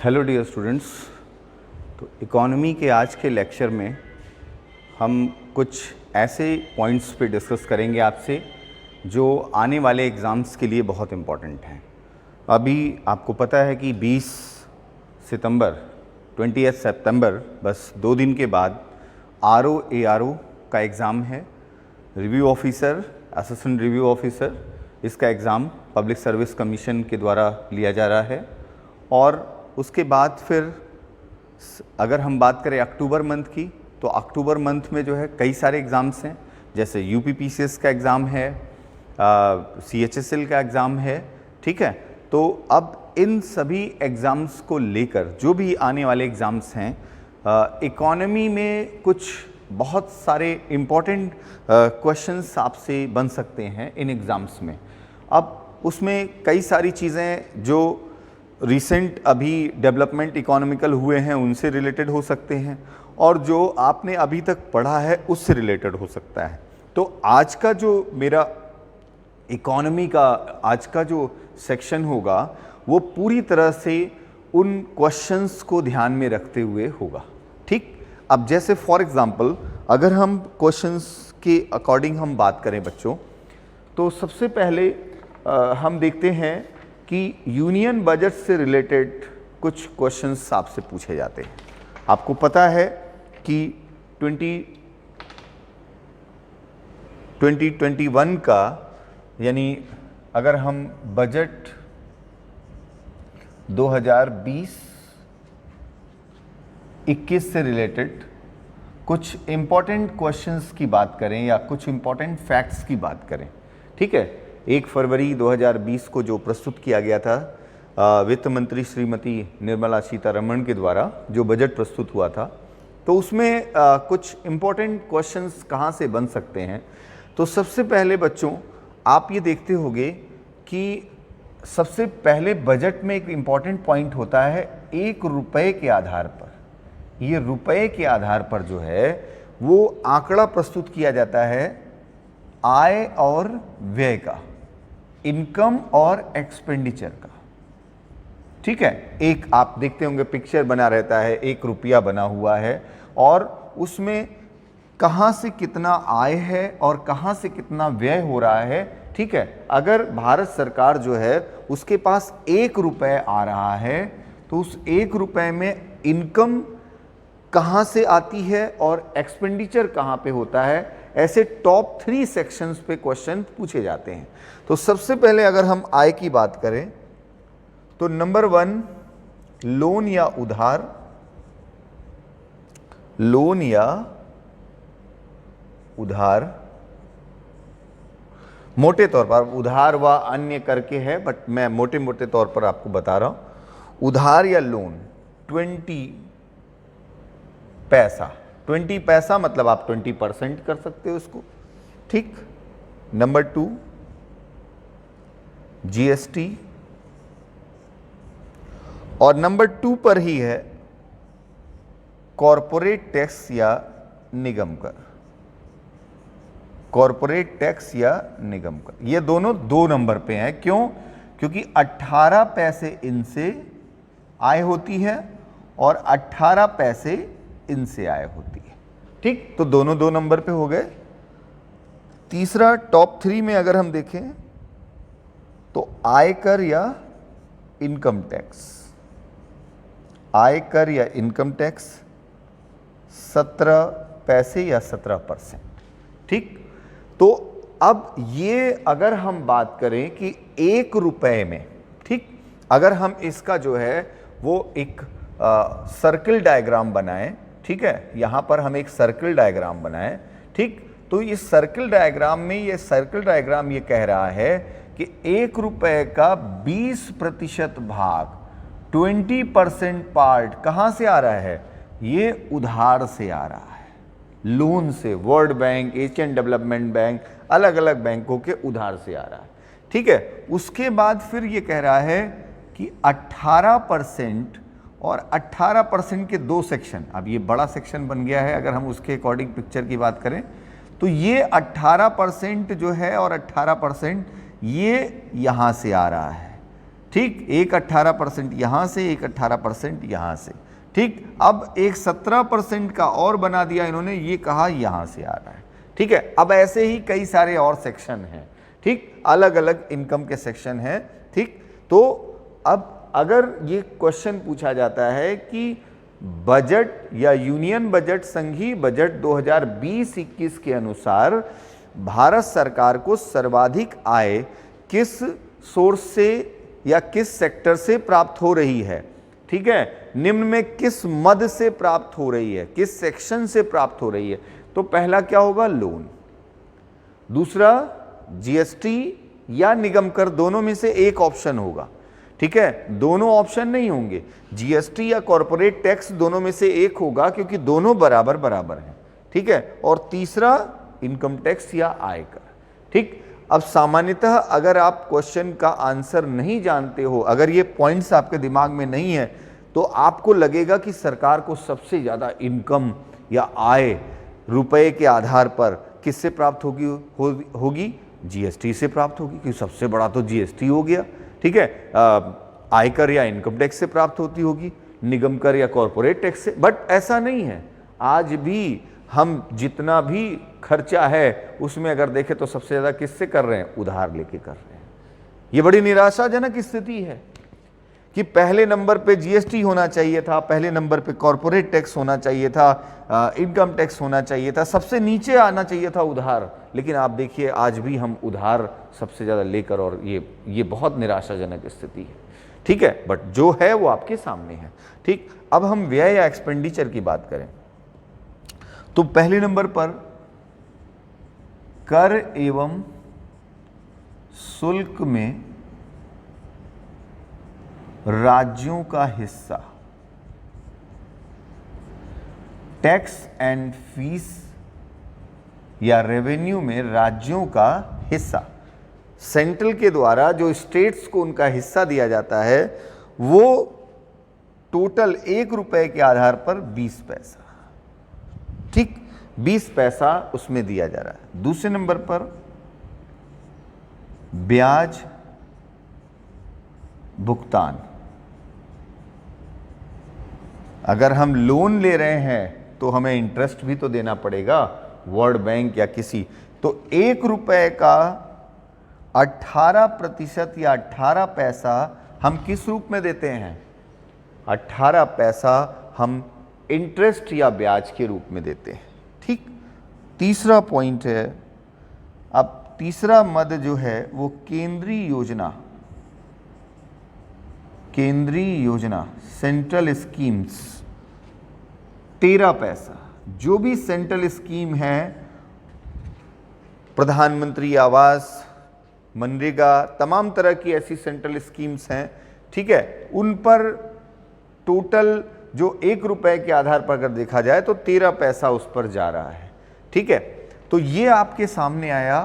Hello dear students. तो economy के आज के लेक्चर में हम कुछ ऐसे पॉइंट्स पे डिस्कस करेंगे आपसे जो आने वाले एग्ज़ाम्स के लिए बहुत इम्पॉर्टेंट हैं। अभी आपको पता है कि 20 सितंबर बस 2 दिन के बाद RO का एग्ज़ाम है। Review officer, assistant review officer, इसका एग्ज़ाम पब्लिक सर्विस कमीशन के द्वारा लिया जा रहा है। और उसके बाद फिर अगर हम बात करें अक्टूबर मंथ की, तो अक्टूबर मंथ में जो है कई सारे एग्ज़ाम्स हैं, जैसे UPPCS का एग्ज़ाम है, CHSL का एग्ज़ाम है, ठीक है। तो अब इन सभी एग्ज़ाम्स को लेकर जो भी आने वाले एग्ज़ाम्स हैं, इकॉनमी में कुछ बहुत सारे इम्पॉर्टेंट क्वेश्चंस आपसे बन सकते हैं इन एग्ज़ाम्स में। अब उसमें कई सारी चीज़ें जो रिसेंट अभी डेवलपमेंट इकोनॉमिकल हुए हैं उनसे रिलेटेड हो सकते हैं, और जो आपने अभी तक पढ़ा है उससे रिलेटेड हो सकता है। तो आज का जो मेरा इकोनॉमी का आज का जो सेक्शन होगा वो पूरी तरह से उन क्वेश्चंस को ध्यान में रखते हुए होगा, ठीक। अब जैसे फॉर एग्जांपल अगर हम क्वेश्चंस के अकॉर्डिंग हम बात करें बच्चों, तो सबसे पहले हम देखते हैं कि यूनियन बजट से रिलेटेड कुछ क्वेश्चंस आपसे पूछे जाते हैं। आपको पता है कि 2021 का, यानी अगर हम बजट 2020-21 से रिलेटेड कुछ इम्पॉर्टेंट क्वेश्चंस की बात करें या कुछ इम्पॉर्टेंट फैक्ट्स की बात करें, ठीक है। 1 फरवरी 2020 को जो प्रस्तुत किया गया था वित्त मंत्री श्रीमती निर्मला सीतारमण के द्वारा जो बजट प्रस्तुत हुआ था, तो उसमें कुछ इम्पॉर्टेंट क्वेश्चंस कहाँ से बन सकते हैं। तो सबसे पहले बच्चों आप ये देखते होंगे कि सबसे पहले बजट में एक इम्पॉर्टेंट पॉइंट होता है 1 रुपये के आधार पर। ये रुपये के आधार पर जो है वो आंकड़ा प्रस्तुत किया जाता है आय और व्यय का, इनकम और एक्सपेंडिचर का, ठीक है। एक आप देखते होंगे पिक्चर बना रहता है, 1 रुपया बना हुआ है और उसमें कहाँ से कितना आय है और कहाँ से कितना व्यय हो रहा है, ठीक है। अगर भारत सरकार जो है उसके पास 1 रुपये आ रहा है तो उस 1 रुपये में इनकम कहाँ से आती है और एक्सपेंडिचर कहाँ पे होता है, ऐसे टॉप 3 सेक्शंस पे क्वेश्चन पूछे जाते हैं। तो सबसे पहले अगर हम आय की बात करें तो नंबर 1 लोन या उधार, लोन या उधार, मोटे तौर पर उधार व अन्य करके है, बट मैं मोटे मोटे तौर पर आपको बता रहा हूं। उधार या लोन 20 पैसा, 20 पैसा मतलब आप 20% कर सकते हो उसको, ठीक। नंबर 2 GST, और नंबर 2 पर ही है कॉरपोरेट टैक्स या निगम कर, कॉरपोरेट टैक्स या निगम कर। ये दोनों 2 नंबर पे हैं। क्यों? क्योंकि 18 पैसे इनसे आय होती है और 18 पैसे इनसे आय होती है, ठीक। तो दोनों 2 नंबर पे हो गए। तीसरा टॉप 3 में अगर हम देखें तो आयकर या इनकम टैक्स, आयकर या इनकम टैक्स 17 पैसे या 17%, ठीक। तो अब ये अगर हम बात करें कि 1 रुपये में, ठीक, अगर हम इसका जो है वो एक सर्किल डायग्राम बनाएं, ठीक है, यहां पर हम एक सर्किल डायग्राम बनाएं, ठीक। तो इस सर्किल डायग्राम में ये सर्किल डायग्राम ये कह रहा है कि 1 रुपये का 20% भाग, 20% पार्ट कहां से आ रहा है, ये उधार से आ रहा है, लोन से। World bank, Asian development bank, अलग अलग बैंकों के उधार से आ रहा है, ठीक है। उसके बाद फिर ये कह रहा है कि 18% और 18% के 2 सेक्शन, अब ये बड़ा सेक्शन बन गया है अगर हम उसके अकॉर्डिंग पिक्चर की बात करें, तो ये 18% जो है और 18% ये यहां से आ रहा है, ठीक, एक 18% यहाँ से, एक 18% यहाँ से। ठीक, अब एक 17% का और बना दिया इन्होंने, ये कहा यहाँ से आ रहा है। ठीक है, अब ऐसे ही कई सारे और सेक्शन हैं। ठीक, अलग अलग इनकम के सेक्शन हैं। ठीक, तो अब अगर ये क्वेश्चन पूछा जाता है कि बजट या यूनियन बजट, संघीय बजट 2020-21 के अनुसार भारत सरकार को सर्वाधिक आय किस सोर्स से या किस सेक्टर से प्राप्त हो रही है, ठीक है, निम्न में किस मद से प्राप्त हो रही है, किस सेक्शन से प्राप्त हो रही है, तो पहला क्या होगा, लोन। दूसरा जीएसटी या निगम कर, दोनों में से एक ऑप्शन होगा। ठीक है, दोनों ऑप्शन नहीं होंगे, जीएसटी या कॉर्पोरेट टैक्स दोनों में से एक होगा, क्योंकि दोनों बराबर बराबर हैं। ठीक है, और तीसरा इनकम टैक्स या आयकर। ठीक, अब सामान्यतः अगर आप क्वेश्चन का आंसर नहीं जानते हो, अगर ये पॉइंट्स आपके दिमाग में नहीं है, तो आपको लगेगा कि सरकार को सबसे ज्यादा इनकम या आय रुपए के आधार पर किससे प्राप्त होगी जीएसटी से प्राप्त होगी, क्योंकि सबसे बड़ा तो जीएसटी हो गया। ठीक है, आयकर या इनकम टैक्स से प्राप्त होती होगी, निगम कर या कॉर्पोरेट टैक्स से। बट ऐसा नहीं है, आज भी हम जितना भी खर्चा है उसमें अगर देखें तो सबसे ज्यादा किससे कर रहे हैं, उधार लेके कर रहे हैं। ये बड़ी निराशाजनक स्थिति है कि पहले नंबर पे जीएसटी होना चाहिए था, पहले नंबर पे कॉर्पोरेट टैक्स होना चाहिए था, इनकम टैक्स होना चाहिए था, सबसे नीचे आना चाहिए था उधार। लेकिन आप देखिए आज भी हम उधार सबसे ज़्यादा लेकर, और ये बहुत निराशाजनक स्थिति है। ठीक है, बट जो है वो आपके सामने है। ठीक, अब हम व्यय या एक्सपेंडिचर की बात करें तो पहले नंबर पर कर एवं शुल्क में राज्यों का हिस्सा, टैक्स एंड फीस या रेवेन्यू में राज्यों का हिस्सा, सेंट्रल के द्वारा जो स्टेट्स को उनका हिस्सा दिया जाता है, वो टोटल 1 रुपए के आधार पर 20 पैसा। ठीक, 20 पैसा उसमें दिया जा रहा है। दूसरे नंबर पर ब्याज भुगतान, अगर हम लोन ले रहे हैं तो हमें इंटरेस्ट भी तो देना पड़ेगा, वर्ल्ड बैंक या किसी, तो 1 रुपए का 18% या 18 पैसा हम किस रूप में देते हैं, 18 पैसा हम इंटरेस्ट या ब्याज के रूप में देते हैं। ठीक, तीसरा पॉइंट है, अब तीसरा मद जो है वो केंद्रीय योजना, केंद्रीय योजना सेंट्रल स्कीम्स, 13 पैसा। जो भी सेंट्रल स्कीम है, प्रधानमंत्री आवास, मनरेगा, तमाम तरह की ऐसी सेंट्रल स्कीम्स हैं, ठीक है, उन पर टोटल जो 1 रुपए के आधार पर अगर देखा जाए तो 13 पैसा उस पर जा रहा है। ठीक है, तो ये आपके सामने आया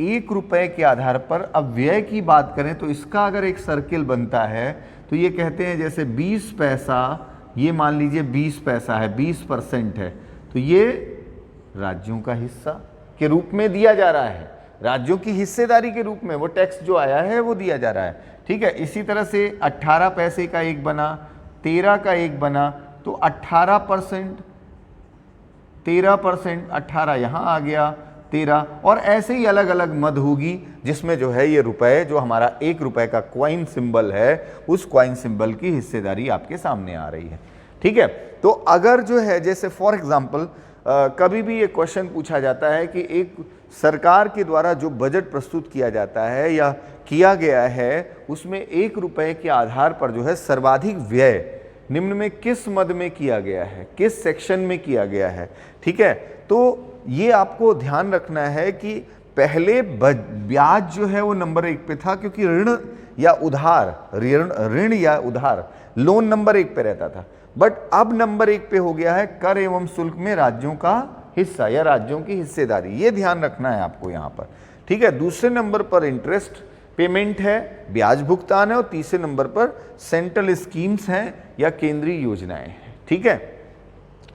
1 रुपए के आधार पर। अब व्यय की बात करें तो इसका अगर एक सर्किल बनता है तो ये कहते हैं जैसे 20 पैसा, ये मान लीजिए 20 पैसा है, 20% है, तो ये राज्यों का हिस्सा के रूप में दिया जा रहा है, राज्यों की हिस्सेदारी के रूप में वो टैक्स जो आया है वो दिया जा रहा है। ठीक है, इसी तरह से 18 पैसे का एक बना, 13 का एक बना, तो 18%, 13%, 18 यहाँ आ गया, 13, और ऐसे ही अलग अलग मद होगी जिसमें जो है ये रुपए, जो हमारा 1 रुपए का क्वाइन सिंबल है, उस क्वाइन सिंबल की हिस्सेदारी आपके सामने आ रही है। ठीक है, तो अगर जो है जैसे फॉर एग्जाम्पल कभी भी ये क्वेश्चन पूछा जाता है कि एक सरकार के द्वारा जो बजट प्रस्तुत किया जाता है या किया गया है, उसमें 1 रुपए के आधार पर जो है सर्वाधिक व्यय निम्न में किस मद में किया गया है, किस सेक्शन में किया गया है। ठीक है, तो ये आपको ध्यान रखना है कि पहले ब्याज जो है वो नंबर 1 पे था, क्योंकि ऋण या उधार, ऋण या उधार, लोन नंबर 1 पे रहता था, बट अब नंबर 1 पे हो गया है कर एवं शुल्क में राज्यों का हिस्सा या राज्यों की हिस्सेदारी। ये ध्यान रखना है आपको यहाँ पर। ठीक है, दूसरे नंबर पर इंटरेस्ट पेमेंट है, ब्याज भुगतान है, और तीसरे नंबर पर सेंट्रल स्कीम्स हैं या केंद्रीय योजनाएं हैं। ठीक है,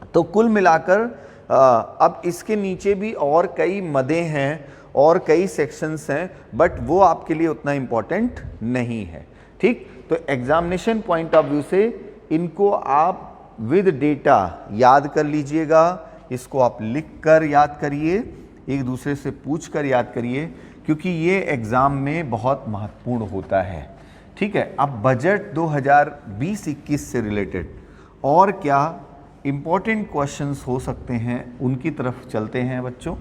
तो कुल मिलाकर अब इसके नीचे भी और कई मदें हैं और कई सेक्शंस हैं, बट वो आपके लिए उतना इम्पोर्टेंट नहीं है। ठीक, तो एग्जामिनेशन पॉइंट ऑफ व्यू से इनको आप विद डेटा याद कर लीजिएगा, इसको आप लिख कर याद करिए, एक दूसरे से पूछ कर याद करिए, क्योंकि ये एग्ज़ाम में बहुत महत्वपूर्ण होता है। ठीक है, अब बजट 2020-21 से रिलेटेड और क्या इम्पोर्टेंट क्वेश्चंस हो सकते हैं उनकी तरफ चलते हैं बच्चों।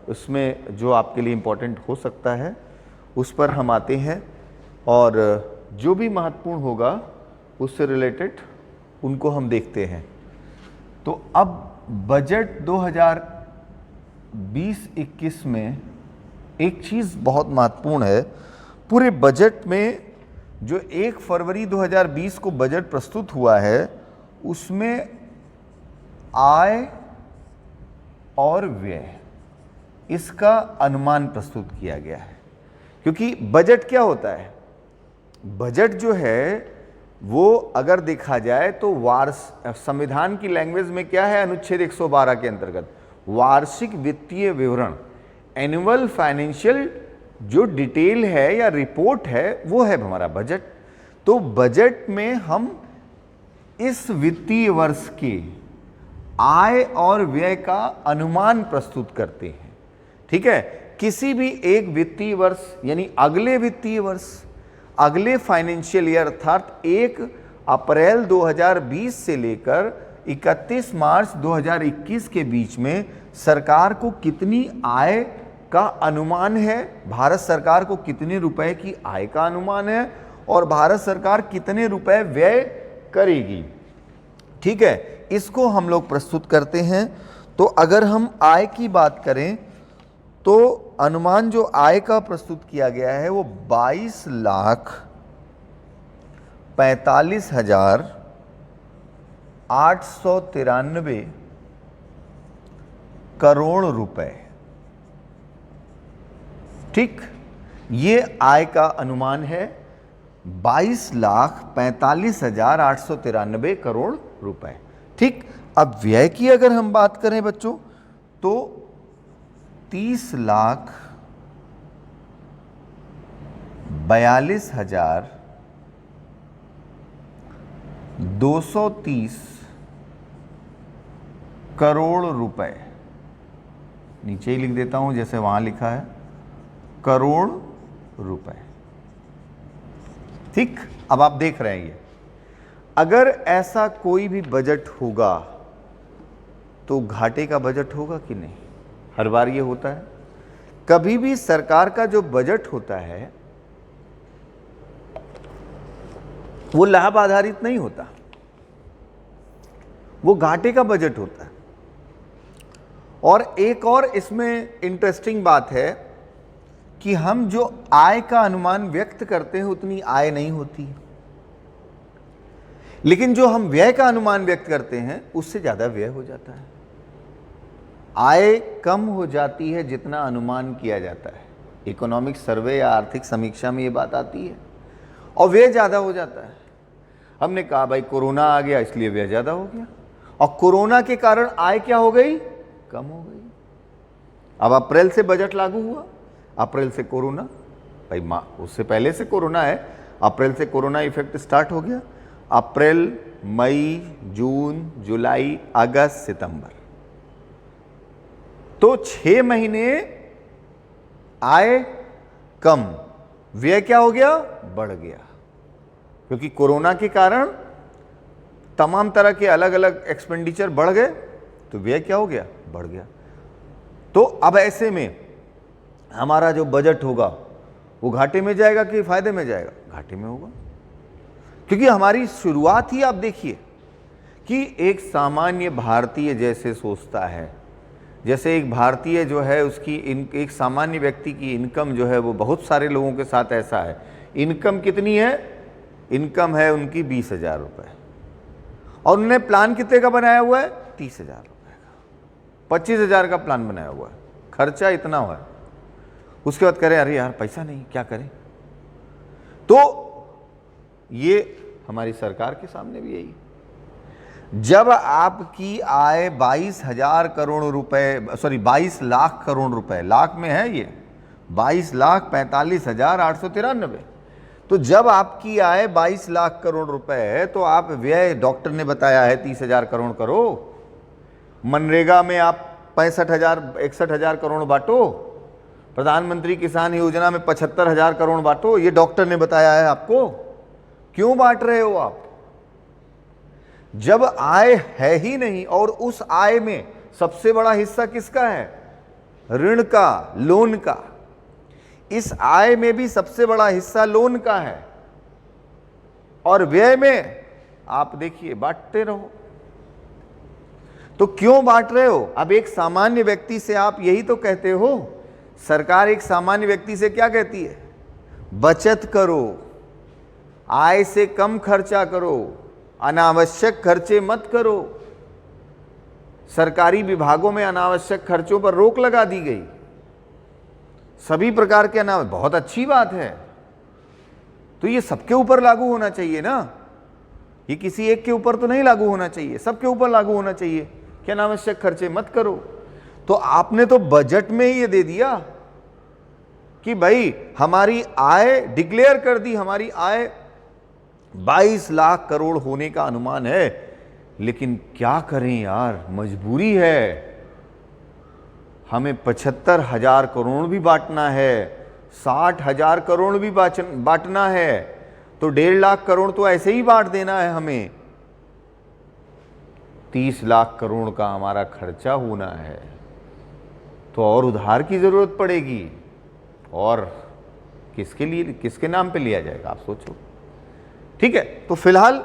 उसमें जो आपके लिए इम्पोर्टेंट हो सकता है उस पर हम आते हैं, और जो भी महत्वपूर्ण होगा उससे रिलेटेड उनको हम देखते हैं। तो अब बजट 2020-21 में एक चीज़ बहुत महत्वपूर्ण है। पूरे बजट में जो 1 फरवरी 2020 को बजट प्रस्तुत हुआ है, उसमें आय और व्यय इसका अनुमान प्रस्तुत किया गया है। क्योंकि बजट क्या होता है, बजट जो है वो अगर देखा जाए तो संविधान की लैंग्वेज में क्या है, अनुच्छेद 112 के अंतर्गत वार्षिक वित्तीय विवरण, एनुअल फाइनेंशियल जो डिटेल है या रिपोर्ट है वो है हमारा बजट। तो बजट में हम इस वित्तीय वर्ष के आय और व्यय का अनुमान प्रस्तुत करते हैं। ठीक है, किसी भी एक वित्तीय वर्ष यानी अगले वित्तीय वर्ष, अगले फाइनेंशियल ईयर अर्थात 1 अप्रैल 2020 से लेकर 31 मार्च 2021 के बीच में सरकार को कितनी आय का अनुमान है, भारत सरकार को कितने रुपए की आय का अनुमान है और भारत सरकार कितने रुपए व्यय करेगी। ठीक है, इसको हम लोग प्रस्तुत करते हैं। तो अगर हम आय की बात करें तो अनुमान जो आय का प्रस्तुत किया गया है वो 22,45,893 करोड़ रुपए। ठीक, ये आय का अनुमान है 22,45,893 करोड़ रुपए। ठीक, अब व्यय की अगर हम बात करें बच्चों तो 30,42,230 करोड़ रुपए। नीचे ही लिख देता हूं जैसे वहां लिखा है, करोड़ रुपए। ठीक, अब आप देख रहे हैं ये, अगर ऐसा कोई भी बजट होगा तो घाटे का बजट होगा कि नहीं। हर बार ये होता है, कभी भी सरकार का जो बजट होता है वो लाभ आधारित नहीं होता, वो घाटे का बजट होता है। और एक और इसमें इंटरेस्टिंग बात है कि हम जो आय का अनुमान व्यक्त करते हैं उतनी आय नहीं होती, लेकिन जो हम व्यय का अनुमान व्यक्त करते हैं उससे ज्यादा व्यय हो जाता है। आय कम हो जाती है जितना अनुमान किया जाता है, इकोनॉमिक सर्वे या आर्थिक समीक्षा में ये बात आती है, और व्यय ज़्यादा हो जाता है। हमने कहा भाई कोरोना आ गया इसलिए व्यय ज़्यादा हो गया, और कोरोना के कारण आय क्या हो गई, कम हो गई। अब अप्रैल से बजट लागू हुआ, अप्रैल से कोरोना, भाई उससे पहले से कोरोना है, अप्रैल से कोरोना इफेक्ट स्टार्ट हो गया। अप्रैल, मई, जून, जुलाई, अगस्त, सितंबर, तो 6 महीने आय कम, व्यय क्या हो गया, बढ़ गया। क्योंकि कोरोना के कारण तमाम तरह के अलग अलग एक्सपेंडिचर बढ़ गए, तो व्यय क्या हो गया, बढ़ गया। तो अब ऐसे में हमारा जो बजट होगा वो घाटे में जाएगा कि फायदे में जाएगा, घाटे में होगा। क्योंकि हमारी शुरुआत ही आप देखिए कि एक सामान्य भारतीय जैसे सोचता है, जैसे एक भारतीय जो है उसकी एक सामान्य व्यक्ति की इनकम जो है वो बहुत सारे लोगों के साथ ऐसा है, इनकम कितनी है, इनकम है उनकी 20,000 रुपये, और उन्होंने प्लान कितने का बनाया हुआ है, 30,000 रुपये का, 25,000 का प्लान बनाया हुआ है, खर्चा इतना हुआ है। उसके बाद करें अरे यार पैसा नहीं, क्या करें। तो ये हमारी सरकार के सामने भी यही, जब आपकी आय 22,000 करोड़ रुपए, सॉरी 22 लाख करोड़ रुपए, लाख में है ये 22,45,893, तो जब आपकी आय 22 लाख करोड़ रुपए है तो आप व्यय, डॉक्टर ने बताया है 30,000 करोड़ करो, मनरेगा में आप 61,000 करोड़ बांटो, प्रधानमंत्री किसान योजना में 75,000 करोड़ बांटो, ये डॉक्टर ने बताया है आपको। क्यों बांट रहे हो आप? जब आय है ही नहीं, और उस आय में सबसे बड़ा हिस्सा किसका है? ऋण का, लोन का। इस आय में भी सबसे बड़ा हिस्सा लोन का है, और व्यय में आप देखिए बांटते रहो। तो क्यों बांट रहे हो? अब एक सामान्य व्यक्ति से आप यही तो कहते हो, सरकार एक सामान्य व्यक्ति से क्या कहती है? बचत करो, आय से कम खर्चा करो, अनावश्यक खर्चे मत करो। सरकारी विभागों में अनावश्यक खर्चों पर रोक लगा दी गई, सभी प्रकार के अनावश्यक, बहुत अच्छी बात है। तो ये सबके ऊपर लागू होना चाहिए ना, ये किसी एक के ऊपर तो नहीं लागू होना चाहिए, सबके ऊपर लागू होना चाहिए कि अनावश्यक खर्चे मत करो। तो आपने तो बजट में ही ये दे दिया कि भाई हमारी आय डिक्लेयर कर दी, हमारी आय 22 लाख करोड़ होने का अनुमान है, लेकिन क्या करें यार, मजबूरी है, हमें 75,000 करोड़ भी बांटना है, 60,000 करोड़ भी बांटना है, तो 1.5 लाख करोड़ तो ऐसे ही बांट देना है हमें, 30 लाख करोड़ का हमारा खर्चा होना है, तो और उधार की जरूरत पड़ेगी, और किसके लिए, किसके नाम पे लिया जाएगा, आप सोचो। ठीक है, तो फिलहाल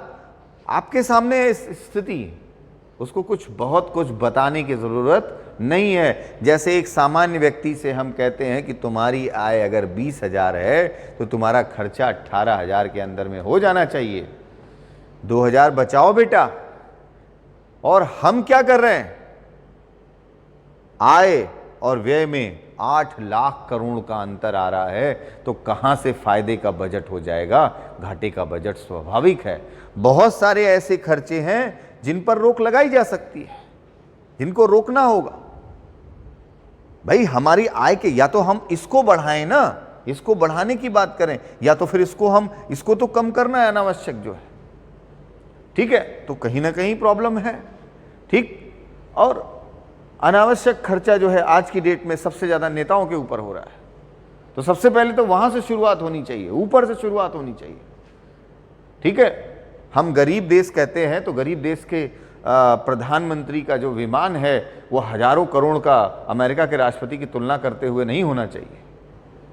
आपके सामने इस स्थिति, उसको बहुत कुछ बताने की जरूरत नहीं है। जैसे एक सामान्य व्यक्ति से हम कहते हैं कि तुम्हारी आय अगर 20,000 है तो तुम्हारा खर्चा 18,000 के अंदर में हो जाना चाहिए, 2,000 बचाओ बेटा। और हम क्या कर रहे हैं? आय और व्यय में 8 लाख करोड़ का अंतर आ रहा है, तो कहां से फायदे का बजट हो जाएगा? घाटे का बजट स्वाभाविक है। बहुत सारे ऐसे खर्चे हैं जिन पर रोक लगाई जा सकती है, जिनको रोकना होगा। भाई हमारी आय के, या तो हम इसको बढ़ाएं ना, इसको बढ़ाने की बात करें, या तो फिर इसको तो कम करना है, अनावश्यक जो है। ठीक है, तो कहीं ना कहीं प्रॉब्लम है। ठीक, और अनावश्यक खर्चा जो है आज की डेट में सबसे ज्यादा नेताओं के ऊपर हो रहा है, तो सबसे पहले तो वहां से शुरुआत होनी चाहिए, ऊपर से शुरुआत होनी चाहिए। ठीक है, हम गरीब देश कहते हैं, तो गरीब देश के प्रधानमंत्री का जो विमान है वो हजारों करोड़ का अमेरिका के राष्ट्रपति की तुलना करते हुए नहीं होना चाहिए।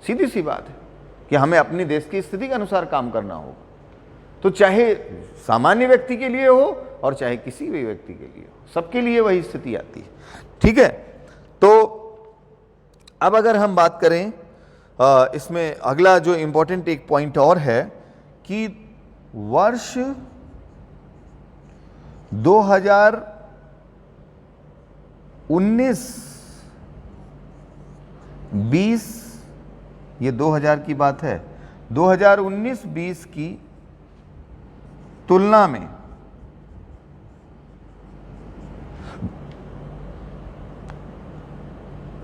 सीधी सी बात है कि हमें अपने देश की स्थिति के अनुसार काम करना होगा, तो चाहे सामान्य व्यक्ति के लिए हो और चाहे किसी भी व्यक्ति के लिए हो, सबके लिए वही स्थिति आती है। ठीक है, तो अब अगर हम बात करें इसमें अगला जो इंपॉर्टेंट एक पॉइंट और है कि वर्ष 2019-20 ये 2000 की बात है, 2019-20 की तुलना में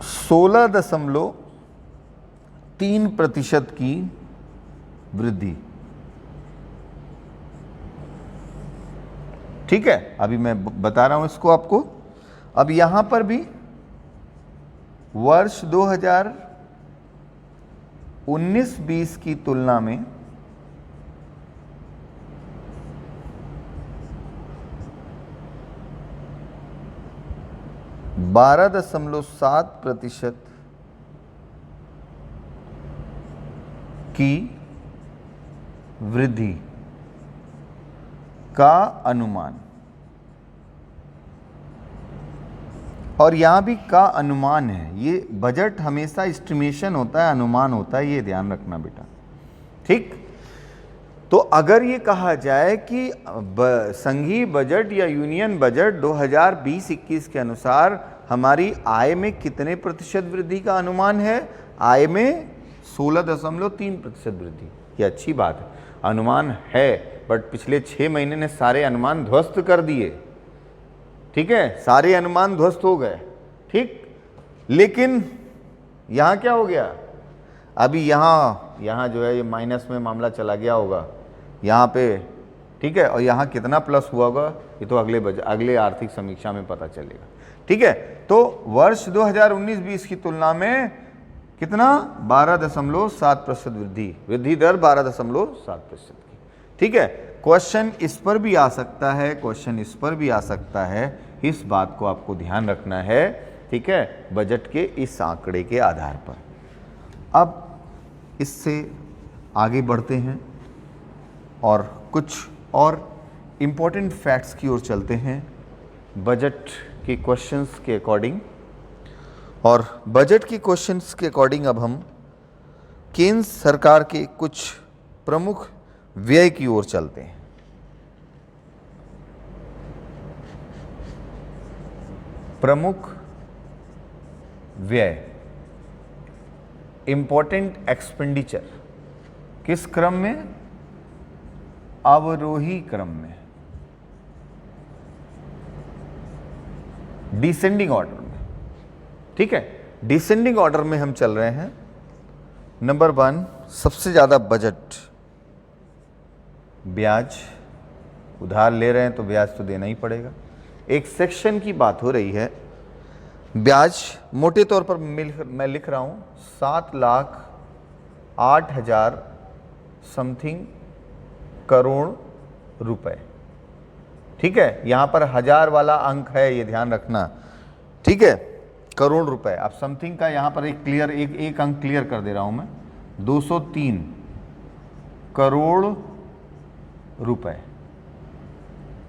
16.3% की वृद्धि। ठीक है, अभी मैं बता रहा हूं इसको आपको। अब यहां पर भी वर्ष 2019-20 की तुलना में 12.7% की वृद्धि का अनुमान। और यहां भी का अनुमान है, ये बजट हमेशा एस्टिमेशन होता है, अनुमान होता है, ये ध्यान रखना बेटा। ठीक, तो अगर ये कहा जाए कि संघीय बजट या यूनियन बजट 2020-21 के अनुसार हमारी आय में कितने प्रतिशत वृद्धि का अनुमान है? आय में 16.3% वृद्धि। ये अच्छी बात है, अनुमान है, बट पिछले 6 महीने ने सारे अनुमान ध्वस्त कर दिए। ठीक है, सारे अनुमान ध्वस्त हो गए। ठीक, लेकिन यहां क्या हो गया? अभी यहाँ जो है ये माइनस में मामला चला गया होगा यहाँ पे, ठीक है, और यहाँ कितना प्लस हुआ होगा ये तो अगले आर्थिक समीक्षा में पता चलेगा, ठीक है। तो वर्ष 2019-20 की तुलना में कितना 12.7% वृद्धि दर 12.7% की, ठीक है। क्वेश्चन इस पर भी आ सकता है, क्वेश्चन इस पर भी आ सकता है, इस बात को आपको ध्यान रखना है, ठीक है, बजट के इस आंकड़े के आधार पर। अब इससे आगे बढ़ते हैं और कुछ और इम्पोर्टेंट फैक्ट्स की ओर चलते हैं बजट के क्वेश्चंस के अकॉर्डिंग। और बजट के क्वेश्चंस के अकॉर्डिंग अब हम केंद्र सरकार के कुछ प्रमुख व्यय की ओर चलते हैं। प्रमुख व्यय, इंपॉर्टेंट एक्सपेंडिचर, किस क्रम में? अवरोही क्रम में, डिसेंडिंग ऑर्डर में, ठीक है। डिसेंडिंग ऑर्डर में हम चल रहे हैं। नंबर 1, सबसे ज्यादा बजट ब्याज, उधार ले रहे हैं तो ब्याज तो देना ही पड़ेगा। एक सेक्शन की बात हो रही है, ब्याज मोटे तौर पर मैं लिख रहा हूं 7,08,000 समथिंग करोड़ रुपए, ठीक है। यहां पर हजार वाला अंक है, ये ध्यान रखना, ठीक है, करोड़ रुपए। अब समथिंग का यहां पर एक अंक क्लियर कर दे रहा हूं मैं, 203 करोड़ रुपए,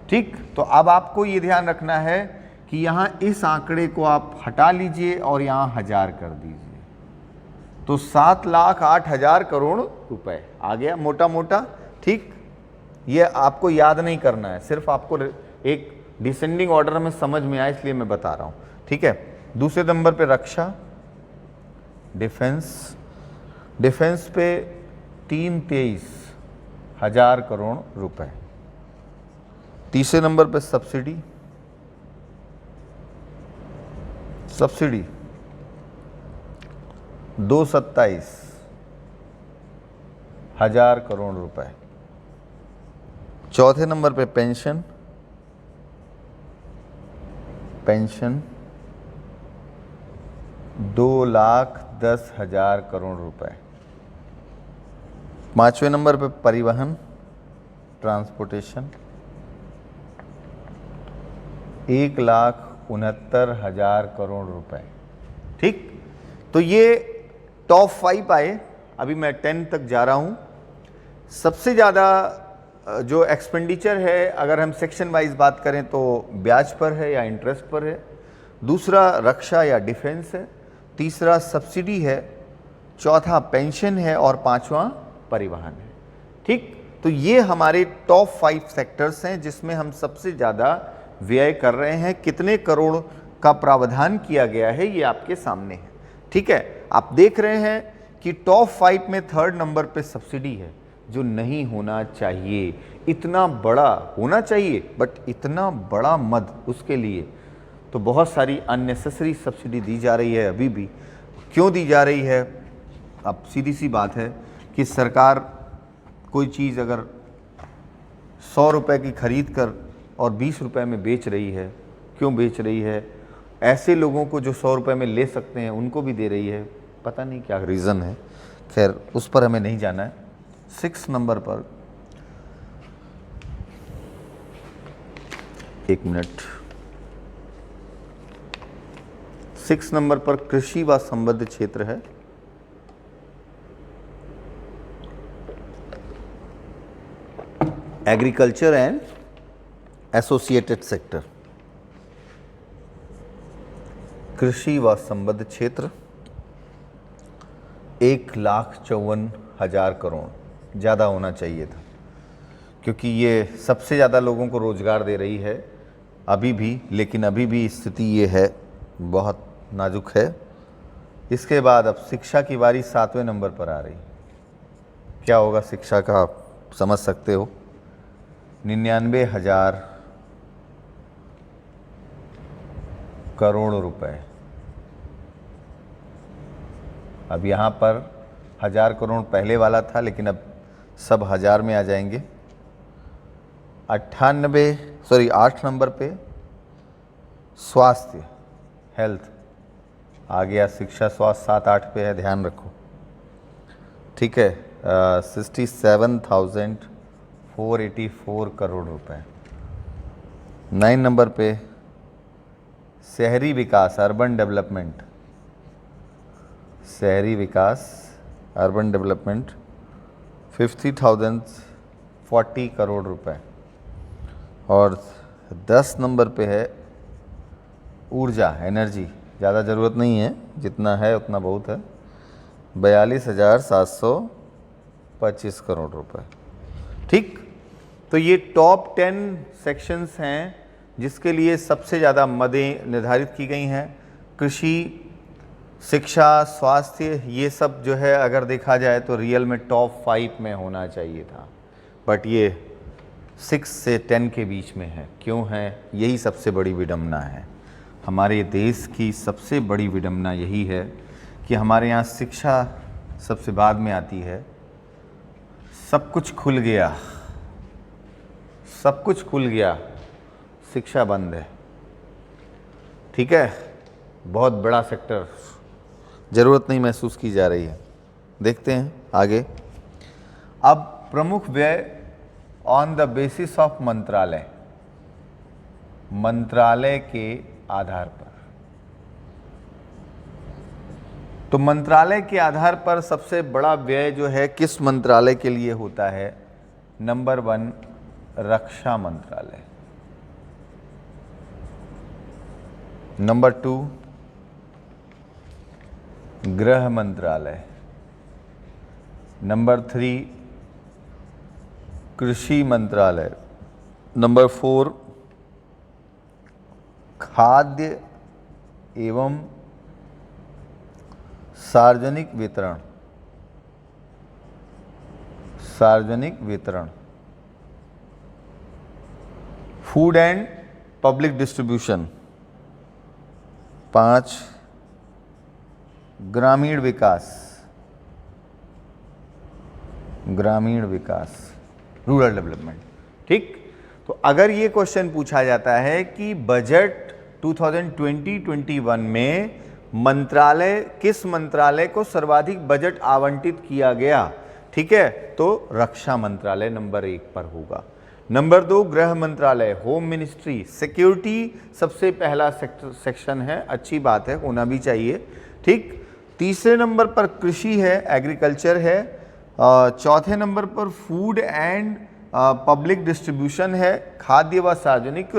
ठीक। तो अब आपको ये ध्यान रखना है कि यहां इस आंकड़े को आप हटा लीजिए और यहां हजार कर दीजिए, तो 7,08,000 करोड़ रुपए आ गया मोटा मोटा, ठीक। ये आपको याद नहीं करना है, सिर्फ आपको एक डिसेंडिंग ऑर्डर में समझ में आए इसलिए मैं बता रहा हूं, ठीक है। दूसरे नंबर पे रक्षा, डिफेंस पे 3,23,000 करोड़ रुपए। तीसरे नंबर पे सब्सिडी 2,27,000 करोड़ रुपए। चौथे नंबर पे पेंशन 2,10,000 करोड़ रुपए। पांचवें नंबर पे परिवहन ट्रांसपोर्टेशन 1,69,000 करोड़ रुपए, ठीक। तो ये टॉप 5 आए, अभी मैं 10 तक जा रहा हूं। सबसे ज़्यादा जो एक्सपेंडिचर है, अगर हम सेक्शन वाइज बात करें तो ब्याज पर है या इंटरेस्ट पर है, दूसरा रक्षा या डिफेंस है, तीसरा सब्सिडी है, चौथा पेंशन है और पांचवा परिवहन है, ठीक। तो ये हमारे टॉप 5 सेक्टर्स हैं जिसमें हम सबसे ज़्यादा व्यय कर रहे हैं। कितने करोड़ का प्रावधान किया गया है ये आपके सामने है, ठीक है। आप देख रहे हैं कि टॉप 5 में 3rd नंबर पे सब्सिडी है, जो नहीं होना चाहिए। इतना बड़ा होना चाहिए बट इतना बड़ा मद, उसके लिए तो बहुत सारी अननेसेसरी सब्सिडी दी जा रही है अभी भी। क्यों दी जा रही है? अब सीधी सी बात है कि सरकार कोई चीज़ अगर 100 रुपये की खरीद कर और 20 रुपये में बेच रही है, क्यों बेच रही है? ऐसे लोगों को जो 100 रुपये में ले सकते हैं उनको भी दे रही है, पता नहीं क्या रीज़न है, खैर उस पर हमें नहीं जाना है। 6 नंबर पर, एक मिनट, 6 नंबर पर कृषि व संबद्ध क्षेत्र है। एग्रीकल्चर एंड एसोसिएटेड सेक्टर, कृषि व संबद्ध क्षेत्र 1,54,000 करोड़, ज़्यादा होना चाहिए था क्योंकि ये सबसे ज़्यादा लोगों को रोज़गार दे रही है अभी भी, लेकिन अभी भी स्थिति ये है, बहुत नाजुक है। इसके बाद अब शिक्षा की बारी 7वें नंबर पर आ रही। क्या होगा शिक्षा का आप समझ सकते हो, 99,000 करोड़ रुपए। अब यहाँ पर 1000 करोड़ पहले वाला था, लेकिन अब सब 1000 में आ जाएंगे। 8 नंबर पे स्वास्थ्य, हेल्थ आ गया। शिक्षा स्वास्थ्य 7-8 पे है, ध्यान रखो, ठीक है। 67,484 करोड़ रुपए। 9 नंबर पे शहरी विकास, अर्बन डेवलपमेंट, शहरी विकास, अर्बन डेवलपमेंट 50,040 करोड़ रुपए। और 10 नंबर पे है ऊर्जा, एनर्जी, ज़्यादा ज़रूरत नहीं है, जितना है उतना बहुत है, 42,725 करोड़ रुपए। ठीक, तो ये टॉप 10 सेक्शंस हैं जिसके लिए सबसे ज़्यादा मदें निर्धारित की गई हैं। कृषि, शिक्षा, स्वास्थ्य, ये सब जो है अगर देखा जाए तो रियल में टॉप 5 में होना चाहिए था, बट ये 6 से 10 के बीच में है। क्यों है? यही सबसे बड़ी विडंबना है। हमारे देश की सबसे बड़ी विडंबना यही है कि हमारे यहाँ शिक्षा सबसे बाद में आती है। सब कुछ खुल गया, सब कुछ खुल गया, शिक्षा बंद है। ठीक है, बहुत बड़ा सेक्टर, ज़रूरत नहीं महसूस की जा रही है। देखते हैं आगे। अब प्रमुख व्यय ऑन द बेसिस ऑफ मंत्रालय, मंत्रालय के आधार पर। तो मंत्रालय के आधार पर सबसे बड़ा व्यय जो है किस मंत्रालय के लिए होता है? नंबर 1 रक्षा मंत्रालय, नंबर 2 गृह मंत्रालय, नंबर 3 कृषि मंत्रालय, नंबर 4 खाद्य एवं सार्वजनिक वितरण, सार्वजनिक वितरण, फूड एंड पब्लिक डिस्ट्रीब्यूशन, 5 ग्रामीण विकास, ग्रामीण विकास, रूरल डेवलपमेंट। ठीक, तो अगर ये क्वेश्चन पूछा जाता है कि बजट 2020-21 में मंत्रालय, किस मंत्रालय को सर्वाधिक बजट आवंटित किया गया, ठीक है, तो रक्षा मंत्रालय नंबर 1 पर होगा। नंबर 2 गृह मंत्रालय, होम मिनिस्ट्री, सिक्योरिटी सबसे पहला सेक्शन है, अच्छी बात है, होना भी चाहिए। ठीक, तीसरे नंबर पर कृषि है, एग्रीकल्चर है। चौथे नंबर पर फूड एंड पब्लिक डिस्ट्रीब्यूशन है, खाद्य व सार्वजनिक